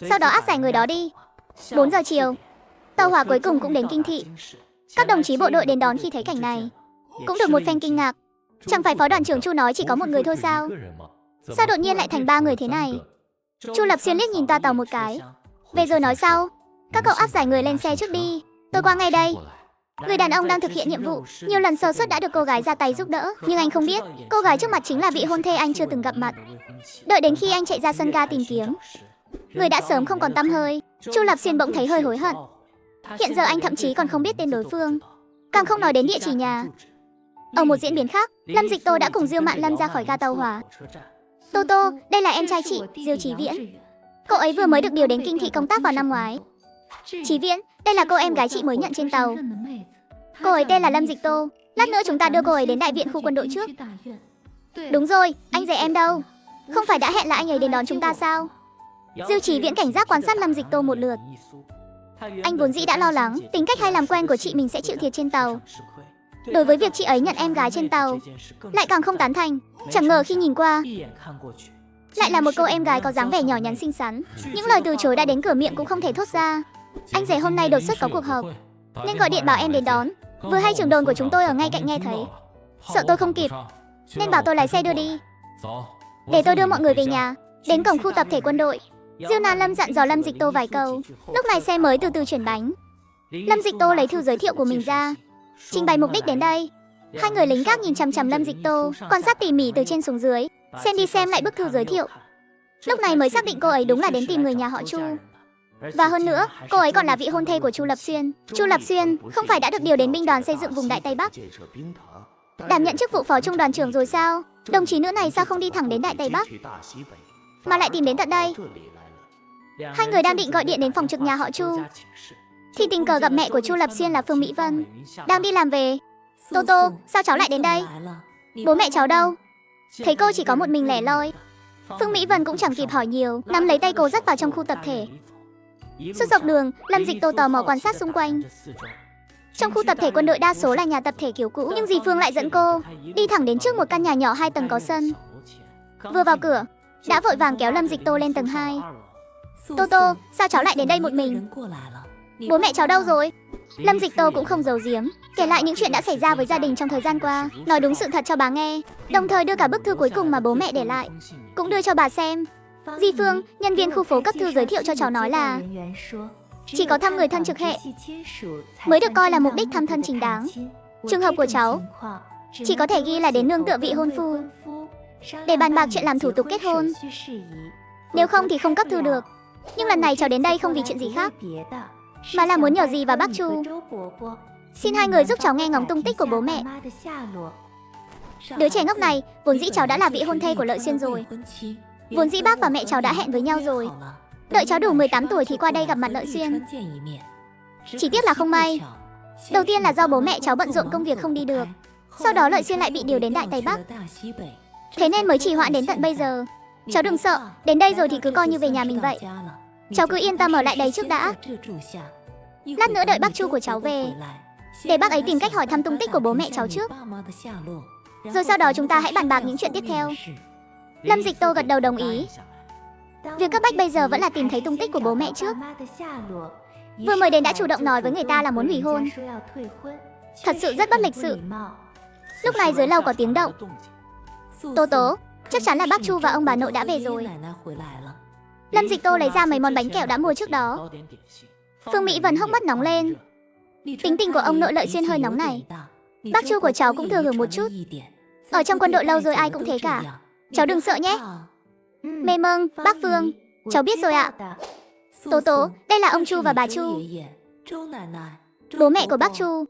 sau đó áp giải người đó đi. 4 giờ chiều, tàu hỏa cuối cùng cũng đến kinh thị. Các đồng chí bộ đội đến đón khi thấy cảnh này cũng được một phen kinh ngạc. Chẳng phải phó đoàn trưởng Chu nói chỉ có một người thôi sao? Sao đột nhiên lại thành 3 người thế này? Chu Lập Xiên liếc nhìn toa tàu một cái, về rồi nói sau, các cậu áp giải người lên xe trước đi, tôi qua ngay đây. Người đàn ông đang thực hiện nhiệm vụ, nhiều lần sơ suất đã được cô gái ra tay giúp đỡ, nhưng anh không biết cô gái trước mặt chính là vị hôn thê anh chưa từng gặp mặt. Đợi đến khi anh chạy ra sân ga tìm kiếm, người đã sớm không còn tăm hơi. Chu Lập Xiên bỗng thấy hơi hối hận. Hiện giờ anh thậm chí còn không biết tên đối phương, càng không nói đến địa chỉ nhà. Ở một diễn biến khác, Lâm Dịch Tô đã cùng Diêu Mạn Lâm ra khỏi ga tàu hỏa. Tô Tô, đây là em trai chị, Diêu Chí Viễn. Cô ấy vừa mới được điều đến kinh thị công tác vào năm ngoái. Chí Viễn, đây là cô em gái chị mới nhận trên tàu. Cô ấy tên là Lâm Dịch Tô. Lát nữa chúng ta đưa cô ấy đến đại viện khu quân đội trước. Đúng rồi, anh rể em đâu? Không phải đã hẹn là anh ấy đến đón chúng ta sao? Dư Chí Viễn cảnh giác quan sát Lâm Dịch Tô một lượt. Anh vốn dĩ đã lo lắng tính cách hay làm quen của chị mình sẽ chịu thiệt trên tàu. Đối với việc chị ấy nhận em gái trên tàu, lại càng không tán thành. Chẳng ngờ khi nhìn qua, lại là một cô em gái có dáng vẻ nhỏ nhắn xinh xắn. Những lời từ chối đã đến cửa miệng cũng không thể thốt ra. Anh rể hôm nay đột xuất có cuộc họp, nên gọi điện bảo em đến đón. Vừa hay trưởng đồn của chúng tôi ở ngay cạnh nghe thấy, sợ tôi không kịp, nên bảo tôi lái xe đưa đi, để tôi đưa mọi người về nhà. Đến cổng khu tập thể quân đội, Diêu Nàn Lâm dặn dò Lâm Dịch Tô vài câu. Lúc này xe mới từ từ chuyển bánh. Lâm Dịch Tô lấy thư giới thiệu của mình ra, trình bày mục đích đến đây. Hai người lính gác nhìn chằm chằm Lâm Dịch Tô, quan sát tỉ mỉ từ trên xuống dưới, xem đi xem lại bức thư giới thiệu. Lúc này mới xác định cô ấy đúng là đến tìm người nhà họ Chu. Và hơn nữa, cô ấy còn là vị hôn thê của Chu Lập Xuyên. Chu Lập Xuyên không phải đã được điều đến binh đoàn xây dựng vùng Đại Tây Bắc, đảm nhận chức vụ phó trung đoàn trưởng rồi sao? Đồng chí nữ này sao không đi thẳng đến Đại Tây Bắc, mà lại tìm đến tận đây? Hai người đang định gọi điện đến phòng trực nhà họ Chu, thì tình cờ gặp mẹ của Chu Lập Xuyên là Phương Mỹ Vân, đang đi làm về. Tô Tô, sao cháu lại đến đây? Bố mẹ cháu đâu? Thấy cô chỉ có một mình lẻ loi, Phương Mỹ Vân cũng chẳng kịp hỏi nhiều, nắm lấy tay cô dắt vào trong khu tập thể. Suốt dọc đường, Lâm Dịch Tô tò mò quan sát xung quanh. Trong khu tập thể quân đội đa số là nhà tập thể kiểu cũ, nhưng dì Phương lại dẫn cô đi thẳng đến trước một căn nhà nhỏ 2 tầng có sân. Vừa vào cửa, đã vội vàng kéo Lâm Dịch Tô lên tầng 2. Tô Tô, sao cháu lại đến đây một mình? Bố mẹ cháu đâu rồi? Lâm Dịch Tô cũng không giấu giếm, kể lại những chuyện đã xảy ra với gia đình trong thời gian qua, nói đúng sự thật cho bà nghe, đồng thời đưa cả bức thư cuối cùng mà bố mẹ để lại, cũng đưa cho bà xem. Di Phương, nhân viên khu phố cấp thư giới thiệu cho cháu nói là chỉ có thăm người thân trực hệ mới được coi là mục đích thăm thân chính đáng. Trường hợp của cháu chỉ có thể ghi là đến nương tựa vị hôn phu để bàn bạc chuyện làm thủ tục kết hôn, nếu không thì không cấp thư được. Nhưng lần này cháu đến đây không vì chuyện gì khác, mà là muốn nhờ dì và bác Chu xin hai người giúp cháu nghe ngóng tung tích của bố mẹ. Đứa trẻ ngốc này, vốn dĩ cháu đã là vị hôn thê của Lợi Xuyên rồi. Vốn dĩ bác và mẹ cháu đã hẹn với nhau rồi, đợi cháu đủ 18 tuổi thì qua đây gặp mặt Lợi Xuyên. Chỉ tiếc là không may. Đầu tiên là do bố mẹ cháu bận rộn công việc không đi được, sau đó Lợi Xuyên lại bị điều đến Đại Tây Bắc, thế nên mới trì hoãn đến tận bây giờ. Cháu đừng sợ, đến đây rồi thì cứ coi như về nhà mình vậy. Cháu cứ yên tâm ở lại đây trước đã. Lát nữa đợi bác Chu của cháu về, để bác ấy tìm cách hỏi thăm tung tích của bố mẹ cháu trước, rồi sau đó chúng ta hãy bàn bạc những chuyện tiếp theo. Lâm Dịch Tô gật đầu đồng ý. Việc cấp bách bây giờ vẫn là tìm thấy tung tích của bố mẹ trước. Vừa mới đến đã chủ động nói với người ta là muốn hủy hôn, thật sự rất bất lịch sự. Lúc này dưới lầu có tiếng động. Tố Tố, chắc chắn là bác Chu và ông bà nội đã về rồi. Lâm Dịch Tô lấy ra mấy món bánh kẹo đã mua trước đó. Phương Mỹ Vân hốc mắt nóng lên. Tính tình của ông nội Lợi Xuyên hơi nóng này. Bác Chu của cháu cũng thừa hưởng một chút. Ở trong quân đội lâu rồi ai cũng thế cả. Cháu đừng sợ nhé. Mê mâng, bác Phương, cháu biết rồi ạ. Tố Tố, đây là ông Chu và bà Chu, bố mẹ của bác Chu.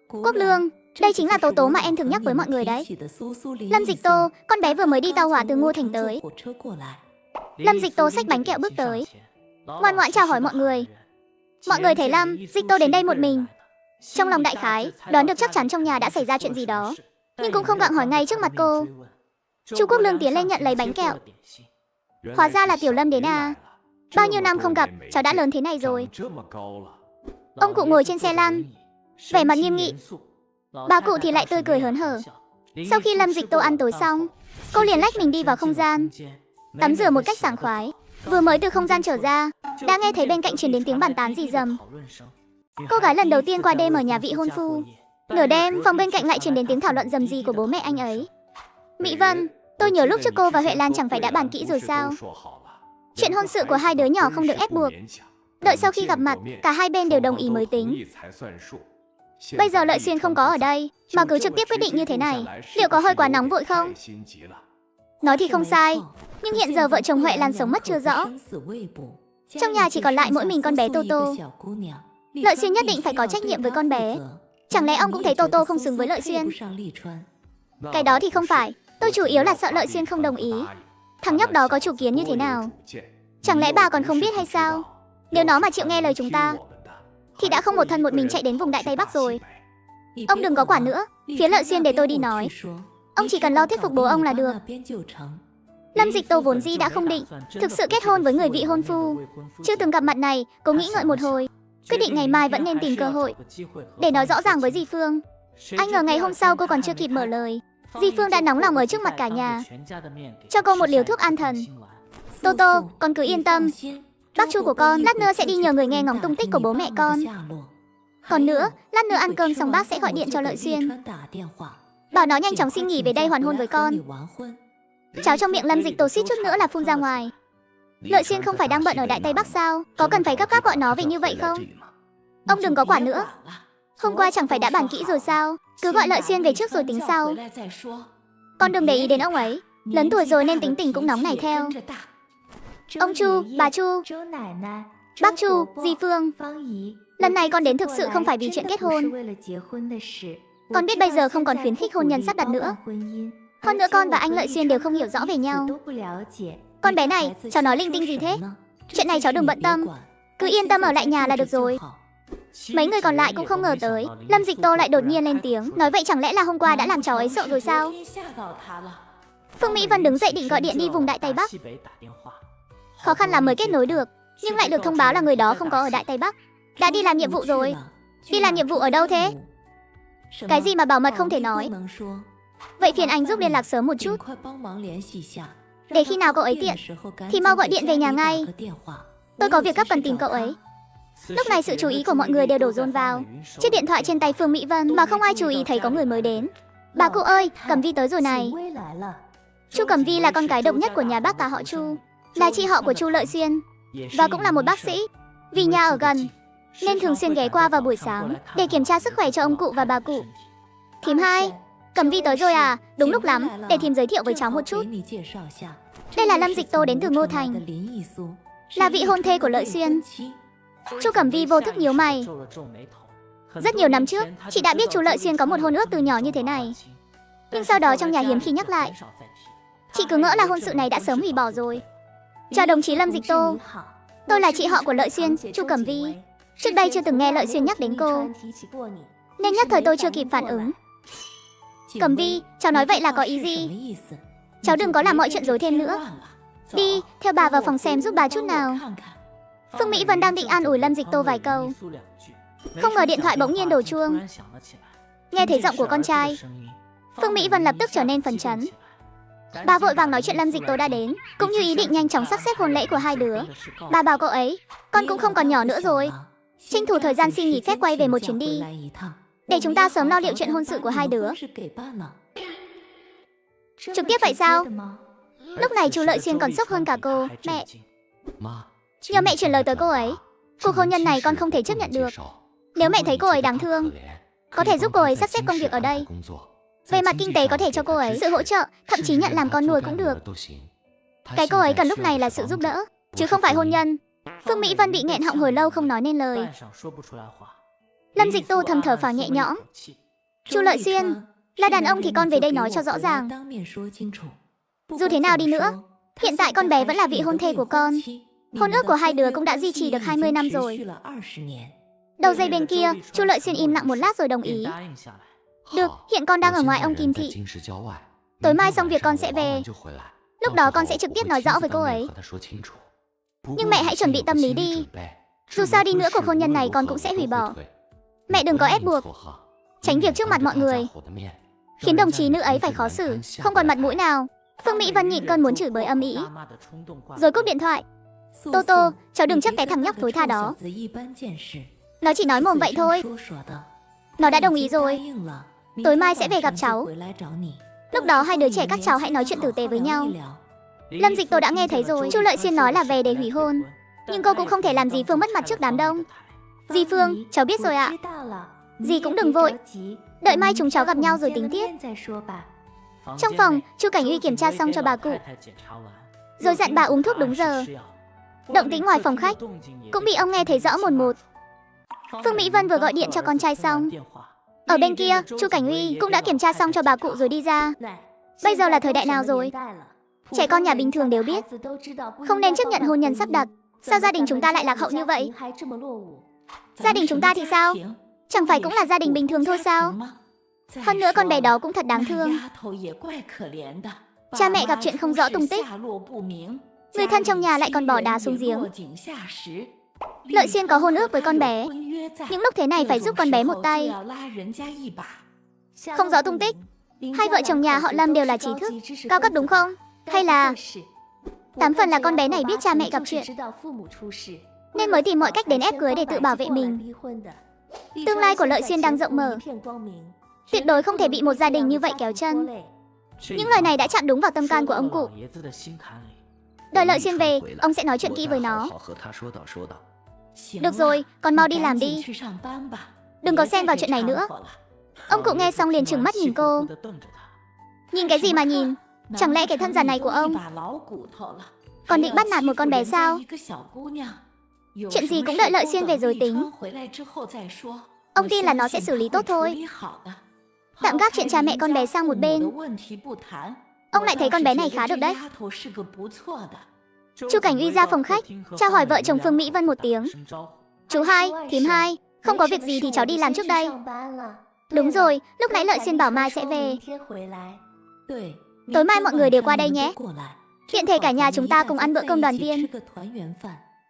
Quốc Lương, đây chính là Tố Tố mà em thường nhắc với mọi người đấy. Lâm Dịch Tô, con bé vừa mới đi tàu hỏa từ Ngô Thành tới. Lâm Dịch Tô xách bánh kẹo bước tới, ngoan ngoãn chào hỏi mọi người. Mọi người thấy Lâm Dịch Tô đến đây một mình, trong lòng đại khái đoán được chắc chắn trong nhà đã xảy ra chuyện gì đó, nhưng cũng không gặng hỏi ngay trước mặt cô. Chu Quốc Lương tiến lên nhận lấy bánh kẹo. Hóa ra là Tiểu Lâm đến à? Bao nhiêu năm không gặp, cháu đã lớn thế này rồi. Ông cụ ngồi trên xe lăn, vẻ mặt nghiêm nghị. Bà cụ thì lại tươi cười hớn hở. Sau khi Lâm Dịch Tô ăn tối xong, cô liền lách mình đi vào không gian, tắm rửa một cách sảng khoái. Vừa mới từ không gian trở ra, đã nghe thấy bên cạnh truyền đến tiếng bàn tán rì rầm. Cô gái lần đầu tiên qua đêm ở nhà vị hôn phu. Nửa đêm, phòng bên cạnh lại truyền đến tiếng thảo luận rầm rì của bố mẹ anh ấy. Mỹ Vân, tôi nhớ lúc trước cô và Huệ Lan chẳng phải đã bàn kỹ rồi sao? Chuyện hôn sự của hai đứa nhỏ không được ép buộc, đợi sau khi gặp mặt, cả hai bên đều đồng ý mới tính. Bây giờ Lợi Xuyên không có ở đây, mà cứ trực tiếp quyết định như thế này, liệu có hơi quá nóng vội không? Nói thì không sai, nhưng hiện giờ vợ chồng Huệ Lan sống mất chưa rõ. Trong nhà chỉ còn lại mỗi mình con bé Tô Tô. Lợi Xuyên nhất định phải có trách nhiệm với con bé. Chẳng lẽ ông cũng thấy Tô Tô không xứng với Lợi Xuyên? Cái đó thì không phải, tôi chủ yếu là sợ Lợi Xuyên không đồng ý. Thằng nhóc đó có chủ kiến như thế nào? Chẳng lẽ bà còn không biết hay sao? Nếu nó mà chịu nghe lời chúng ta, thì đã không một thân một mình chạy đến vùng Đại Tây Bắc rồi. Ông đừng có quản nữa, phía Lợi Xuyên để tôi đi nói. Ông chỉ cần lo thuyết phục bố ông là được. Lâm Dịch Tô vốn dĩ đã không định thực sự kết hôn với người vị hôn phu. Chưa từng gặp mặt này, cô nghĩ ngợi một hồi, quyết định ngày mai vẫn nên tìm cơ hội để nói rõ ràng với Di Phương. Ai ngờ ngày hôm sau cô còn chưa kịp mở lời, Di Phương đã nóng lòng ở trước mặt cả nhà, cho cô một liều thuốc an thần. Tô Tô, con cứ yên tâm. Bác Chu của con lát nữa sẽ đi nhờ người nghe ngóng tung tích của bố mẹ con. Còn nữa, lát nữa ăn cơm xong bác sẽ gọi điện cho Lợi Xuyên, bảo nó nhanh chóng xin nghỉ về đây hoàn hôn với con. Cháo trong miệng Lâm Dịch Tô suýt chút nữa là phun ra ngoài. Lợi Xuyên không phải đang bận ở Đại Tây Bắc sao? Có cần phải gấp gáp gọi nó về như vậy không? Ông đừng có quản nữa. Hôm qua chẳng phải đã bàn kỹ rồi sao? Cứ gọi Lợi Xuyên về trước rồi tính sau. Con đừng để ý đến ông ấy, lớn tuổi rồi nên tính tình cũng nóng nảy theo. Ông Chu, bà Chu, bác Chu, Di Phương, lần này con đến thực sự không phải vì chuyện kết hôn. Con biết bây giờ không còn khuyến khích hôn nhân sắp đặt nữa. Hơn nữa con và anh Lợi Xuyên đều không hiểu rõ về nhau. Con bé này, cháu nói linh tinh gì thế? Chuyện này cháu đừng bận tâm, cứ yên tâm ở lại nhà là được rồi. Mấy người còn lại cũng không ngờ tới Lâm Dịch Tô lại đột nhiên lên tiếng, nói vậy chẳng lẽ là hôm qua đã làm cháu ấy sợ rồi sao? Phương Mỹ Vân đứng dậy định gọi điện đi vùng Đại Tây Bắc. Khó khăn lắm mới kết nối được, nhưng lại được thông báo là người đó không có ở Đại Tây Bắc, đã đi làm nhiệm vụ rồi. Đi làm nhiệm vụ ở đâu thế? Cái gì mà bảo mật không thể nói? Vậy phiền anh giúp liên lạc sớm một chút, để khi nào cậu ấy tiện thì mau gọi điện về nhà ngay. Tôi có việc gấp cần tìm cậu ấy. Lúc này sự chú ý của mọi người đều đổ dồn vào chiếc điện thoại trên tay Phương Mỹ Vân, mà không ai chú ý thấy có người mới đến. Bà cụ ơi, Cẩm Vi tới rồi này. Chu Cẩm Vi là con gái độc nhất của nhà bác cả họ Chu, là chị họ của Chu Lợi Xuyên, và cũng là một bác sĩ. Vì nhà ở gần nên thường xuyên ghé qua vào buổi sáng để kiểm tra sức khỏe cho ông cụ và bà cụ. Thím hai, Cẩm Vi tới rồi à? Đúng lúc lắm, để thím giới thiệu với cháu một chút. Đây là Lâm Dịch Tô đến từ Ngô Thành, là vị hôn thê của Lợi Xuyên. Chu Cẩm Vi vô thức nhíu mày. Rất nhiều năm trước, chị đã biết chú Lợi Xuyên có một hôn ước từ nhỏ như thế này, nhưng sau đó trong nhà hiếm khi nhắc lại. Chị cứ ngỡ là hôn sự này đã sớm hủy bỏ rồi. Chào đồng chí Lâm Dịch Tô, tôi là chị họ của Lợi Xuyên, Chu Cẩm Vi. Trước đây chưa từng nghe Lợi Xuyên nhắc đến cô, nên nhất thời tôi chưa kịp phản ứng. Cẩm Vi, cháu nói vậy là có ý gì? Cháu đừng có làm mọi chuyện rối thêm nữa. Đi, theo bà vào phòng xem giúp bà chút nào. Phương Mỹ Vân đang định an ủi Lâm Dịch Tô vài câu, không ngờ điện thoại bỗng nhiên đổ chuông. Nghe thấy giọng của con trai, Phương Mỹ Vân lập tức trở nên phấn chấn. Bà vội vàng nói chuyện Lâm Dịch Tô đã đến, cũng như ý định nhanh chóng sắp xếp hôn lễ của hai đứa. Bà bảo cậu ấy, con cũng không còn nhỏ nữa rồi, tranh thủ thời gian xin nghỉ phép quay về một chuyến đi, để chúng ta sớm lo liệu chuyện hôn sự của hai đứa. Trực tiếp vậy sao? Lúc này chú Lợi Xuyên còn sốc hơn cả cô. Mẹ, nhờ mẹ chuyển lời tới cô ấy, cuộc hôn nhân này con không thể chấp nhận được. Nếu mẹ thấy cô ấy đáng thương, có thể giúp cô ấy sắp xếp công việc ở đây. Về mặt kinh tế có thể cho cô ấy sự hỗ trợ, thậm chí nhận làm con nuôi cũng được. Cái cô ấy cần lúc này là sự giúp đỡ, chứ không phải hôn nhân. Phương Mỹ Vân bị nghẹn họng hồi lâu không nói nên lời. Lâm Dịch Tô thầm thở phào nhẹ nhõm. Chu Lợi Xuyên, là đàn ông thì con về đây nói cho rõ ràng. Dù thế nào đi nữa, hiện tại con bé vẫn là vị hôn thê của con. Hôn ước của hai đứa cũng đã duy trì được 20 năm rồi. Đầu dây bên kia, Chu Lợi Xuyên im lặng một lát rồi đồng ý. Được, hiện con đang ở ngoài ông Kim Thị. Tối mai xong việc con sẽ về. Lúc đó con sẽ trực tiếp nói rõ với cô ấy. Nhưng mẹ hãy chuẩn bị tâm lý đi. Dù sao đi nữa cuộc hôn nhân này con cũng sẽ hủy bỏ. Mẹ đừng có ép buộc, tránh việc trước mặt mọi người, khiến đồng chí nữ ấy phải khó xử, không còn mặt mũi nào. Phương Mỹ Vân nhịn cơn muốn chửi bới âm ĩ, rồi cúp điện thoại. Tô Tô, cháu đừng chấp cái thằng nhóc thối tha đó. Nó chỉ nói mồm vậy thôi. Nó đã đồng ý rồi. Tối mai sẽ về gặp cháu. Lúc đó hai đứa trẻ các cháu hãy nói chuyện tử tế với nhau. Lâm Dịch Tô đã nghe thấy rồi. Chu Lợi Xuyên nói là về để hủy hôn, nhưng cô cũng không thể làm dì Phương mất mặt trước đám đông. Dì Phương, cháu biết rồi ạ. Dì cũng đừng vội, đợi mai chúng cháu gặp nhau rồi tính tiếp. Trong phòng, Chu Cảnh Uy kiểm tra xong cho bà cụ, rồi dặn bà uống thuốc đúng giờ. Động tĩnh ngoài phòng khách cũng bị ông nghe thấy rõ mồn một. Phương Mỹ Vân vừa gọi điện cho con trai xong, ở bên kia, Chu Cảnh Uy cũng đã kiểm tra xong cho bà cụ rồi đi ra. Bây giờ là thời đại nào rồi? Trẻ con nhà bình thường đều biết, không nên chấp nhận hôn nhân sắp đặt. Sao gia đình chúng ta lại lạc hậu như vậy? Gia đình chúng ta thì sao? Chẳng phải cũng là gia đình bình thường thôi sao? Hơn nữa con bé đó cũng thật đáng thương. Cha mẹ gặp chuyện không rõ tung tích, người thân trong nhà lại còn bỏ đá xuống giếng. Lợi Xuyên có hôn ước với con bé, những lúc thế này phải giúp con bé một tay. Không rõ tung tích, hai vợ chồng nhà họ Lâm đều là trí thức, cao cấp đúng không? Hay là 8 phần là con bé này biết cha mẹ gặp chuyện, nên mới tìm mọi cách đến ép cưới để tự bảo vệ mình. Tương lai của Lợi Xuyên đang rộng mở, tuyệt đối không thể bị một gia đình như vậy kéo chân. Những lời này đã chạm đúng vào tâm can của ông cụ. Đợi Lợi Xuyên về, ông sẽ nói chuyện kỹ với nó. Được rồi, con mau đi làm đi, đừng có xen vào chuyện này nữa. Ông cụ nghe xong liền trừng mắt nhìn cô. Nhìn cái gì mà nhìn? Chẳng lẽ cái thân già này của ông còn định bắt nạt một con bé sao? Chuyện gì cũng đợi Lợi Xuyên về rồi tính. Ông tin là nó sẽ xử lý tốt thôi. Tạm gác chuyện cha mẹ con bé sang một bên, ông lại thấy con bé này khá được đấy. Chu Cảnh Uy ra phòng khách, chào hỏi vợ chồng Phương Mỹ Vân một tiếng. Chú hai, thím hai, không có việc gì thì cháu đi làm trước đây. Đúng rồi, lúc nãy Lợi Xuyên bảo mai sẽ về. Tối mai mọi người đều qua đây nhé. Tiện thể cả nhà chúng ta cùng ăn bữa cơm đoàn viên.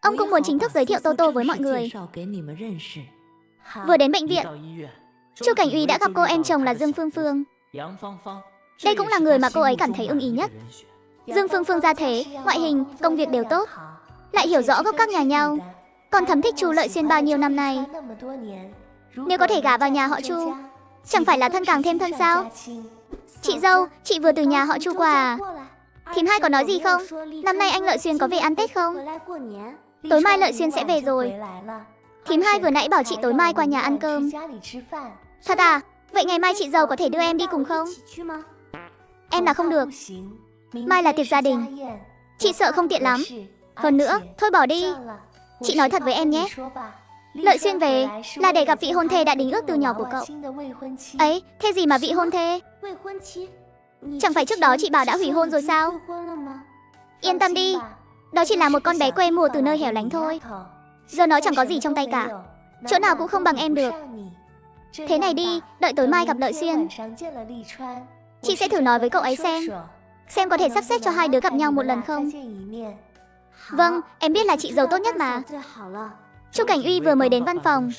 Ông cũng muốn chính thức giới thiệu Toto với mọi người. Vừa đến bệnh viện, Chu Cảnh Uy đã gặp cô em chồng là Dương Phương Phương. Đây cũng là người mà cô ấy cảm thấy ưng ý nhất. Dương Phương Phương ra thế, ngoại hình, công việc đều tốt, lại hiểu rõ gốc các nhà nhau, còn thấm thích Chu Lợi Xuyên bao nhiêu năm nay. Nếu có thể gả vào nhà họ Chu, chẳng phải là thân càng thêm thân sao? Chị dâu, chị vừa từ nhà họ Chu qua à? Thím hai có nói gì không? Năm nay anh Lợi Xuyên có về ăn Tết không? Tối mai Lợi Xuyên sẽ về rồi. Thím hai vừa nãy bảo chị tối mai qua nhà ăn cơm. Thật à? Vậy ngày mai chị dâu có thể đưa em đi cùng không? Em là không được. Mai là tiệc gia đình, chị sợ không tiện lắm. Hơn nữa, thôi bỏ đi. Chị nói thật với em nhé, Lợi Xuyên về là để gặp vị hôn thê đã đính ước từ nhỏ của cậu. Ấy, thế gì mà vị hôn thê? Chẳng phải trước đó chị bảo đã hủy hôn rồi sao? Yên tâm đi, đó chỉ là một con bé quê mùa từ nơi hẻo lánh thôi. Giờ nó chẳng có gì trong tay cả, chỗ nào cũng không bằng em được. Thế này đi, đợi tối mai gặp Lợi Xuyên, chị sẽ thử nói với cậu ấy xem có thể sắp xếp cho hai đứa gặp nhau một lần không. Vâng, em biết là chị dâu tốt nhất mà. Chu Cảnh Uy vừa mới đến văn phòng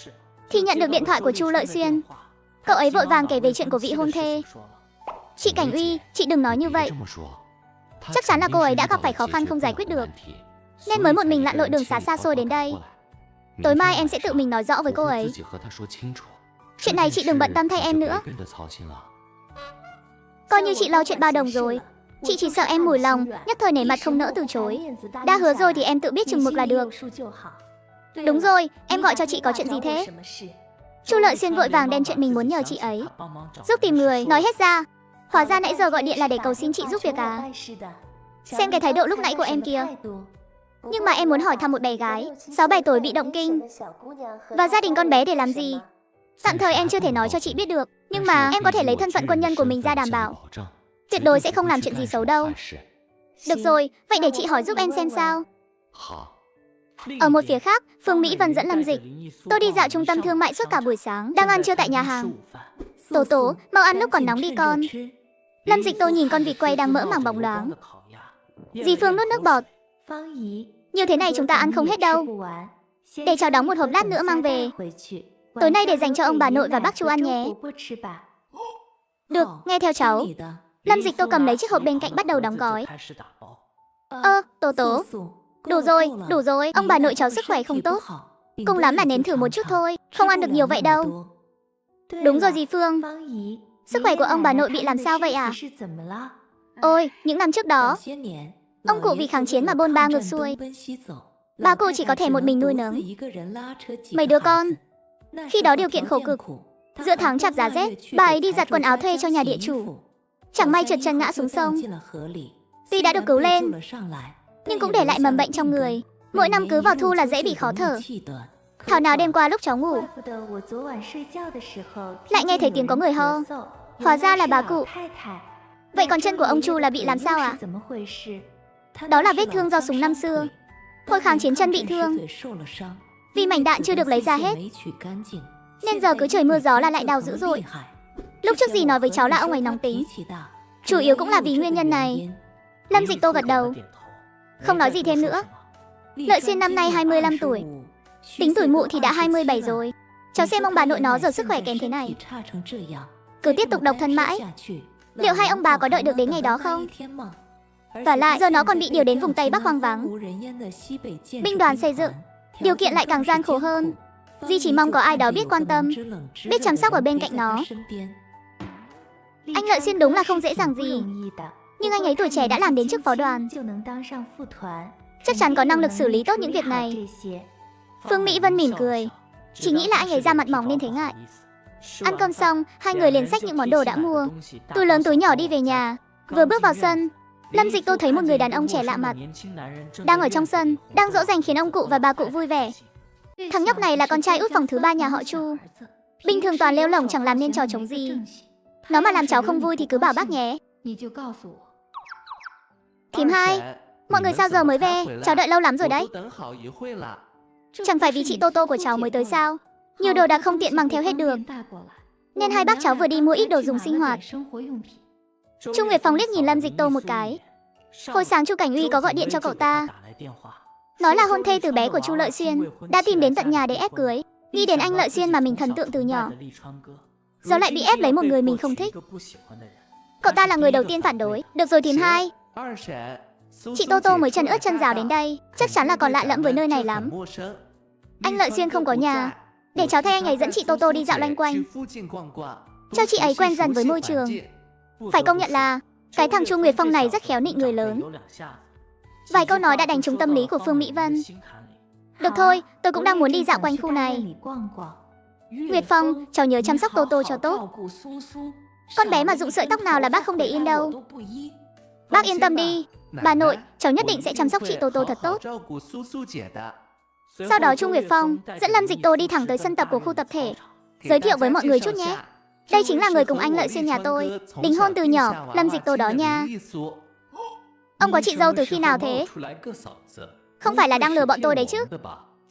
thì nhận được điện thoại của Chu Lợi Xuyên. Cậu ấy vội vàng kể về chuyện của vị hôn thê. Chị Cảnh Uy, chị đừng nói như vậy. Chắc chắn là cô ấy đã gặp phải khó khăn không giải quyết được, nên mới một mình lặn lội đường xá xa xôi đến đây. Tối mai em sẽ tự mình nói rõ với cô ấy. Chuyện này chị đừng bận tâm thay em nữa. Coi như chị lo chuyện bao đồng rồi. Chị chỉ sợ em mùi lòng, nhất thời nể mặt không nỡ từ chối. Đã hứa rồi thì em tự biết chừng mực là được. Đúng rồi, em gọi cho chị có chuyện gì thế? Chu Lợi Xuyên vội vàng đem chuyện mình muốn nhờ chị ấy giúp tìm người nói hết ra. Hóa ra nãy giờ gọi điện là để cầu xin chị giúp việc à? Xem cái thái độ lúc nãy của em kìa. Nhưng mà em muốn hỏi thăm một bé gái 6-7 tuổi bị động kinh và gia đình con bé để làm gì? Tạm thời em chưa thể nói cho chị biết được, nhưng mà em có thể lấy thân phận quân nhân của mình ra đảm bảo tuyệt đối sẽ không làm chuyện gì xấu đâu. Được rồi, vậy để chị hỏi giúp em xem sao. Ở một phía khác, Phương Mỹ Vân dẫn Lâm Dịch. Tôi đi dạo trung tâm thương mại suốt cả buổi sáng, đang ăn trưa tại nhà hàng. Tố Tố, mau ăn lúc còn nóng đi con. Lâm Dịch tôi nhìn con vịt quay đang mỡ màng bóng loáng. Dì Phương nuốt nước bọt. Như thế này chúng ta ăn không hết đâu. Để cháu đóng một hộp lát nữa mang về. Tối nay để dành cho ông bà nội và bác Chu ăn nhé. Được, nghe theo cháu. Lâm Dịch tôi cầm lấy chiếc hộp bên cạnh bắt đầu đóng gói. Tố Tố, đủ rồi, ông bà nội cháu sức khỏe không tốt. Cùng lắm là nếm thử một chút thôi, không ăn được nhiều vậy đâu. Đúng rồi dì Phương, sức khỏe của ông bà nội bị làm sao vậy à? Ôi, những năm trước đó, ông cụ vì kháng chiến mà bôn ba ngược xuôi. Bà cụ chỉ có thể một mình nuôi nấng mấy đứa con. Khi đó điều kiện khổ cực, giữa tháng chạp giá rét, bà ấy đi giặt quần áo thuê cho nhà địa chủ. Chẳng may trượt chân ngã xuống sông. Tuy đã được cứu lên, nhưng cũng để lại mầm bệnh trong người. Mỗi năm cứ vào thu là dễ bị khó thở. Thảo nào đêm qua lúc cháu ngủ, lại nghe thấy tiếng có người ho. Hóa ra là bà cụ. Vậy còn chân của ông Chu là bị làm sao à? Đó là vết thương do súng năm xưa. Hồi kháng chiến chân bị thương. Vì mảnh đạn chưa được lấy ra hết, nên giờ cứ trời mưa gió là lại đau dữ dội. Lúc trước dì nói với cháu là ông ấy nóng tính, Chủ yếu cũng là vì nguyên nhân này. Lâm Dịch Tô gật đầu, không nói gì thêm nữa. Lợi Xuyên năm nay 25 tuổi, tính tuổi mụ thì đã 27 rồi. Cháu xem ông bà nội nó giờ sức khỏe kém thế này, cứ tiếp tục độc thân mãi, liệu hai ông bà có đợi được đến ngày đó không? Và lại giờ nó còn bị điều đến vùng Tây Bắc hoang vắng, binh đoàn xây dựng, điều kiện lại càng gian khổ hơn. Di chỉ mong có ai đó biết quan tâm, biết chăm sóc ở bên cạnh nó. Anh Lợi Xuyên đúng là không dễ dàng gì, nhưng anh ấy tuổi trẻ đã làm đến chức phó đoàn, chắc chắn có năng lực xử lý tốt những việc này. Phương Mỹ Vân mỉm cười, chỉ nghĩ là anh ấy da mặt mỏng nên thấy ngại. Ăn cơm xong, hai người liền xách những món đồ đã mua, túi lớn túi nhỏ đi về nhà. Vừa bước vào sân, Lâm Dịch Tô thấy một người đàn ông trẻ lạ mặt đang ở trong sân, đang dỗ dành khiến ông cụ và bà cụ vui vẻ. Thằng nhóc này là con trai út phòng thứ 3 nhà họ Chu, bình thường toàn lêu lổng chẳng làm nên trò trống gì. Nó mà làm cháu không vui thì cứ bảo bác nhé. Thím hai, mọi người sao giờ mới về? Cháu đợi lâu lắm rồi đấy. Chẳng phải vì chị Tô Tô của cháu mới tới sao? Nhiều đồ đạc không tiện mang theo hết được, nên hai bác cháu vừa đi mua ít đồ dùng sinh hoạt. Chu Nguyệt Phong liếc nhìn Lâm Dịch Tô một cái. Hồi sáng Chu Cảnh Uy có gọi điện cho cậu ta, nói là hôn thê từ bé của Chu Lợi Xuyên đã tìm đến tận nhà để ép cưới. Nghĩ đến anh Lợi Xuyên mà mình thần tượng từ nhỏ, giờ lại bị ép lấy một người mình không thích. Cậu ta là người đầu tiên phản đối. Được rồi thím hai, chị Tô Tô mới chân ướt chân rào đến đây, chắc chắn là còn lạ lẫm với nơi này lắm. Anh Lợi Xuyên không có nhà, để cháu thay anh ấy dẫn chị Tô Tô đi dạo loanh quanh, cho chị ấy quen dần với môi trường. Phải công nhận là cái thằng Chu Nguyệt Phong này rất khéo nịnh người lớn. Vài câu nói đã đánh trúng tâm lý của Phương Mỹ Vân. Được thôi, tôi cũng đang muốn đi dạo quanh khu này. Nguyệt Phong, cháu nhớ chăm sóc Tô Tô cho tốt. Con bé mà rụng sợi tóc nào là bác không để yên đâu. Bác yên tâm đi, bà nội, cháu nhất định sẽ chăm sóc chị Tô Tô thật tốt. Sau đó Chu Nguyệt Phong dẫn Lâm Dịch Tô đi thẳng tới sân tập của khu tập thể. Giới thiệu với mọi người chút nhé, đây chính là người cùng anh Lợi Xuyên nhà tôi đính hôn từ nhỏ, Lâm Dịch Tô đó nha. Ông có chị dâu từ khi nào thế? Không phải là đang lừa bọn tôi đấy chứ?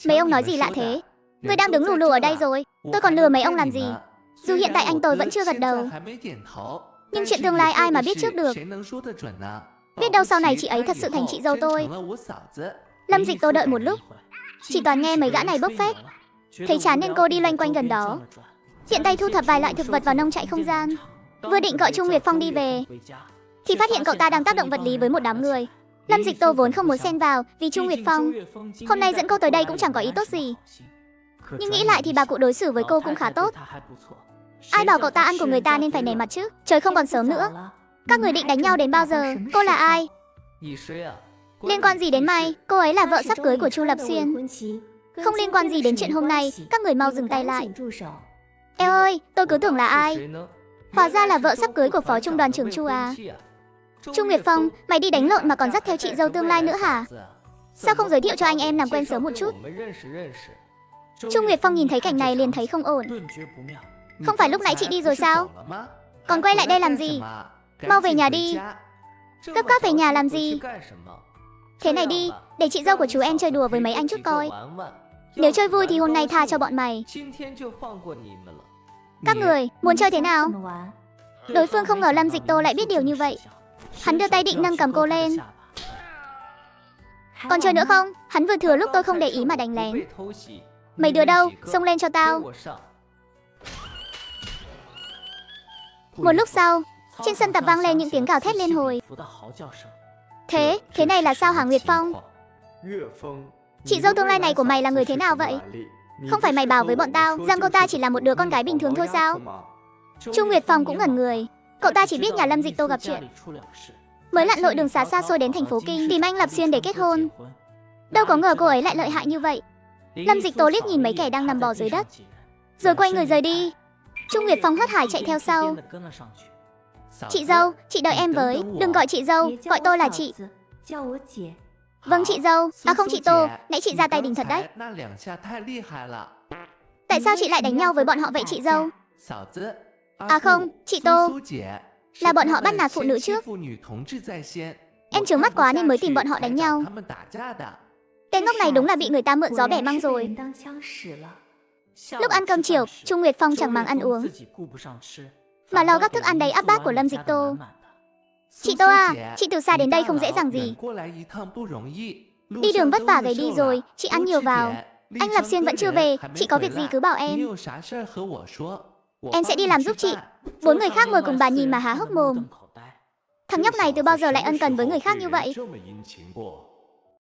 Mấy ông nói gì lạ thế? Người đang đứng lù lù ở đây rồi, tôi còn lừa mấy ông làm gì? Dù hiện tại anh tôi vẫn chưa gật đầu, nhưng chuyện tương lai ai mà biết trước được. Biết đâu sau này chị ấy thật sự thành chị dâu tôi. Lâm Dịch Tô đợi một lúc, chỉ toàn nghe mấy gã này bốc phét. Thấy chán nên cô đi loanh quanh gần đó, tiện tay thu thập vài loại thực vật vào nông trại không gian. Vừa định gọi Chu Nguyệt Phong đi về thì phát hiện cậu ta đang tác động vật lý với một đám người. Lâm Dịch Tô vốn không muốn xen vào vì Chu Nguyệt Phong hôm nay dẫn cô tới đây cũng chẳng có ý tốt gì, nhưng nghĩ lại thì bà cụ đối xử với cô cũng khá tốt. Ai bảo cậu ta ăn của người ta nên phải nể mặt chứ. Trời không còn sớm nữa, các người định đánh nhau đến bao giờ? Cô là ai? Liên quan gì đến mày? Cô ấy là vợ sắp cưới của Chu Lập Xuyên, không liên quan gì đến chuyện hôm nay. Các người mau dừng tay lại. Eo ơi, tôi cứ tưởng là ai, hóa ra là vợ sắp cưới của phó trung đoàn trưởng Chu à. Chu Nguyệt Phong, mày đi đánh lộn mà còn dắt theo chị dâu tương lai nữa hả? Sao không giới thiệu cho anh em làm quen sớm một chút? Chu Nguyệt Phong nhìn thấy cảnh này liền thấy không ổn. Không phải lúc nãy chị đi rồi sao? Còn quay lại đây làm gì? Mau về nhà đi. Gấp gáp về nhà làm gì? Thế này đi, để chị dâu của chú em chơi đùa với mấy anh chút coi. Nếu chơi vui thì hôm nay tha cho bọn mày. Các người, muốn chơi thế nào? Đối phương không ngờ Lâm Dịch Tô lại biết điều như vậy. Hắn đưa tay định nâng cầm cô lên. Còn chơi nữa không? Hắn vừa thừa lúc tôi không để ý mà đánh lén. Mấy đứa đâu, xông lên cho tao. Một lúc sau, trên sân tập vang lên những tiếng gào thét liên hồi. Thế này là sao hả Nguyệt Phong? Chị dâu tương lai này của mày là người thế nào vậy? Không phải mày bảo với bọn tao rằng cô ta chỉ là một đứa con gái bình thường thôi sao? Chu Nguyệt Phong cũng ngẩn người. Cậu ta chỉ biết nhà Lâm Dịch Tô gặp chuyện, mới lặn lội đường xa xôi đến thành phố Kinh tìm anh Lập Xuyên để kết hôn. Đâu có ngờ cô ấy lại lợi hại như vậy. Lâm Dịch Tô liếc nhìn mấy kẻ đang nằm bò dưới đất, rồi quay người rời đi. Chu Nguyệt Phong hớt hải chạy theo sau. Chị dâu, chị đợi em với. Đừng gọi chị dâu, gọi tôi là chị. Vâng chị dâu. À không chị Tô, nãy chị ra tay đỉnh thật đấy. Tại sao chị lại đánh nhau với bọn họ vậy chị dâu? À không, chị Tô, là bọn họ bắt nạt phụ nữ trước. Em trướng mắt quá nên mới tìm bọn họ đánh nhau. Tên ngốc này đúng là bị người ta mượn gió bẻ măng rồi. Lúc ăn cơm chiều, Chu Nguyệt Phong chẳng màng ăn uống, mà lo gắp thức ăn đầy ắp bát của Lâm Dịch Tô. Chị Tô à, chị từ xa đến đây không dễ dàng gì. Đi đường vất vả gầy đi rồi, chị ăn nhiều vào. Anh Lập Xuyên vẫn chưa về, chị có việc gì cứ bảo em. Em sẽ đi làm giúp chị. 4 người khác ngồi cùng bà nhìn mà há hốc mồm. Thằng nhóc này từ bao giờ lại ân cần với người khác như vậy?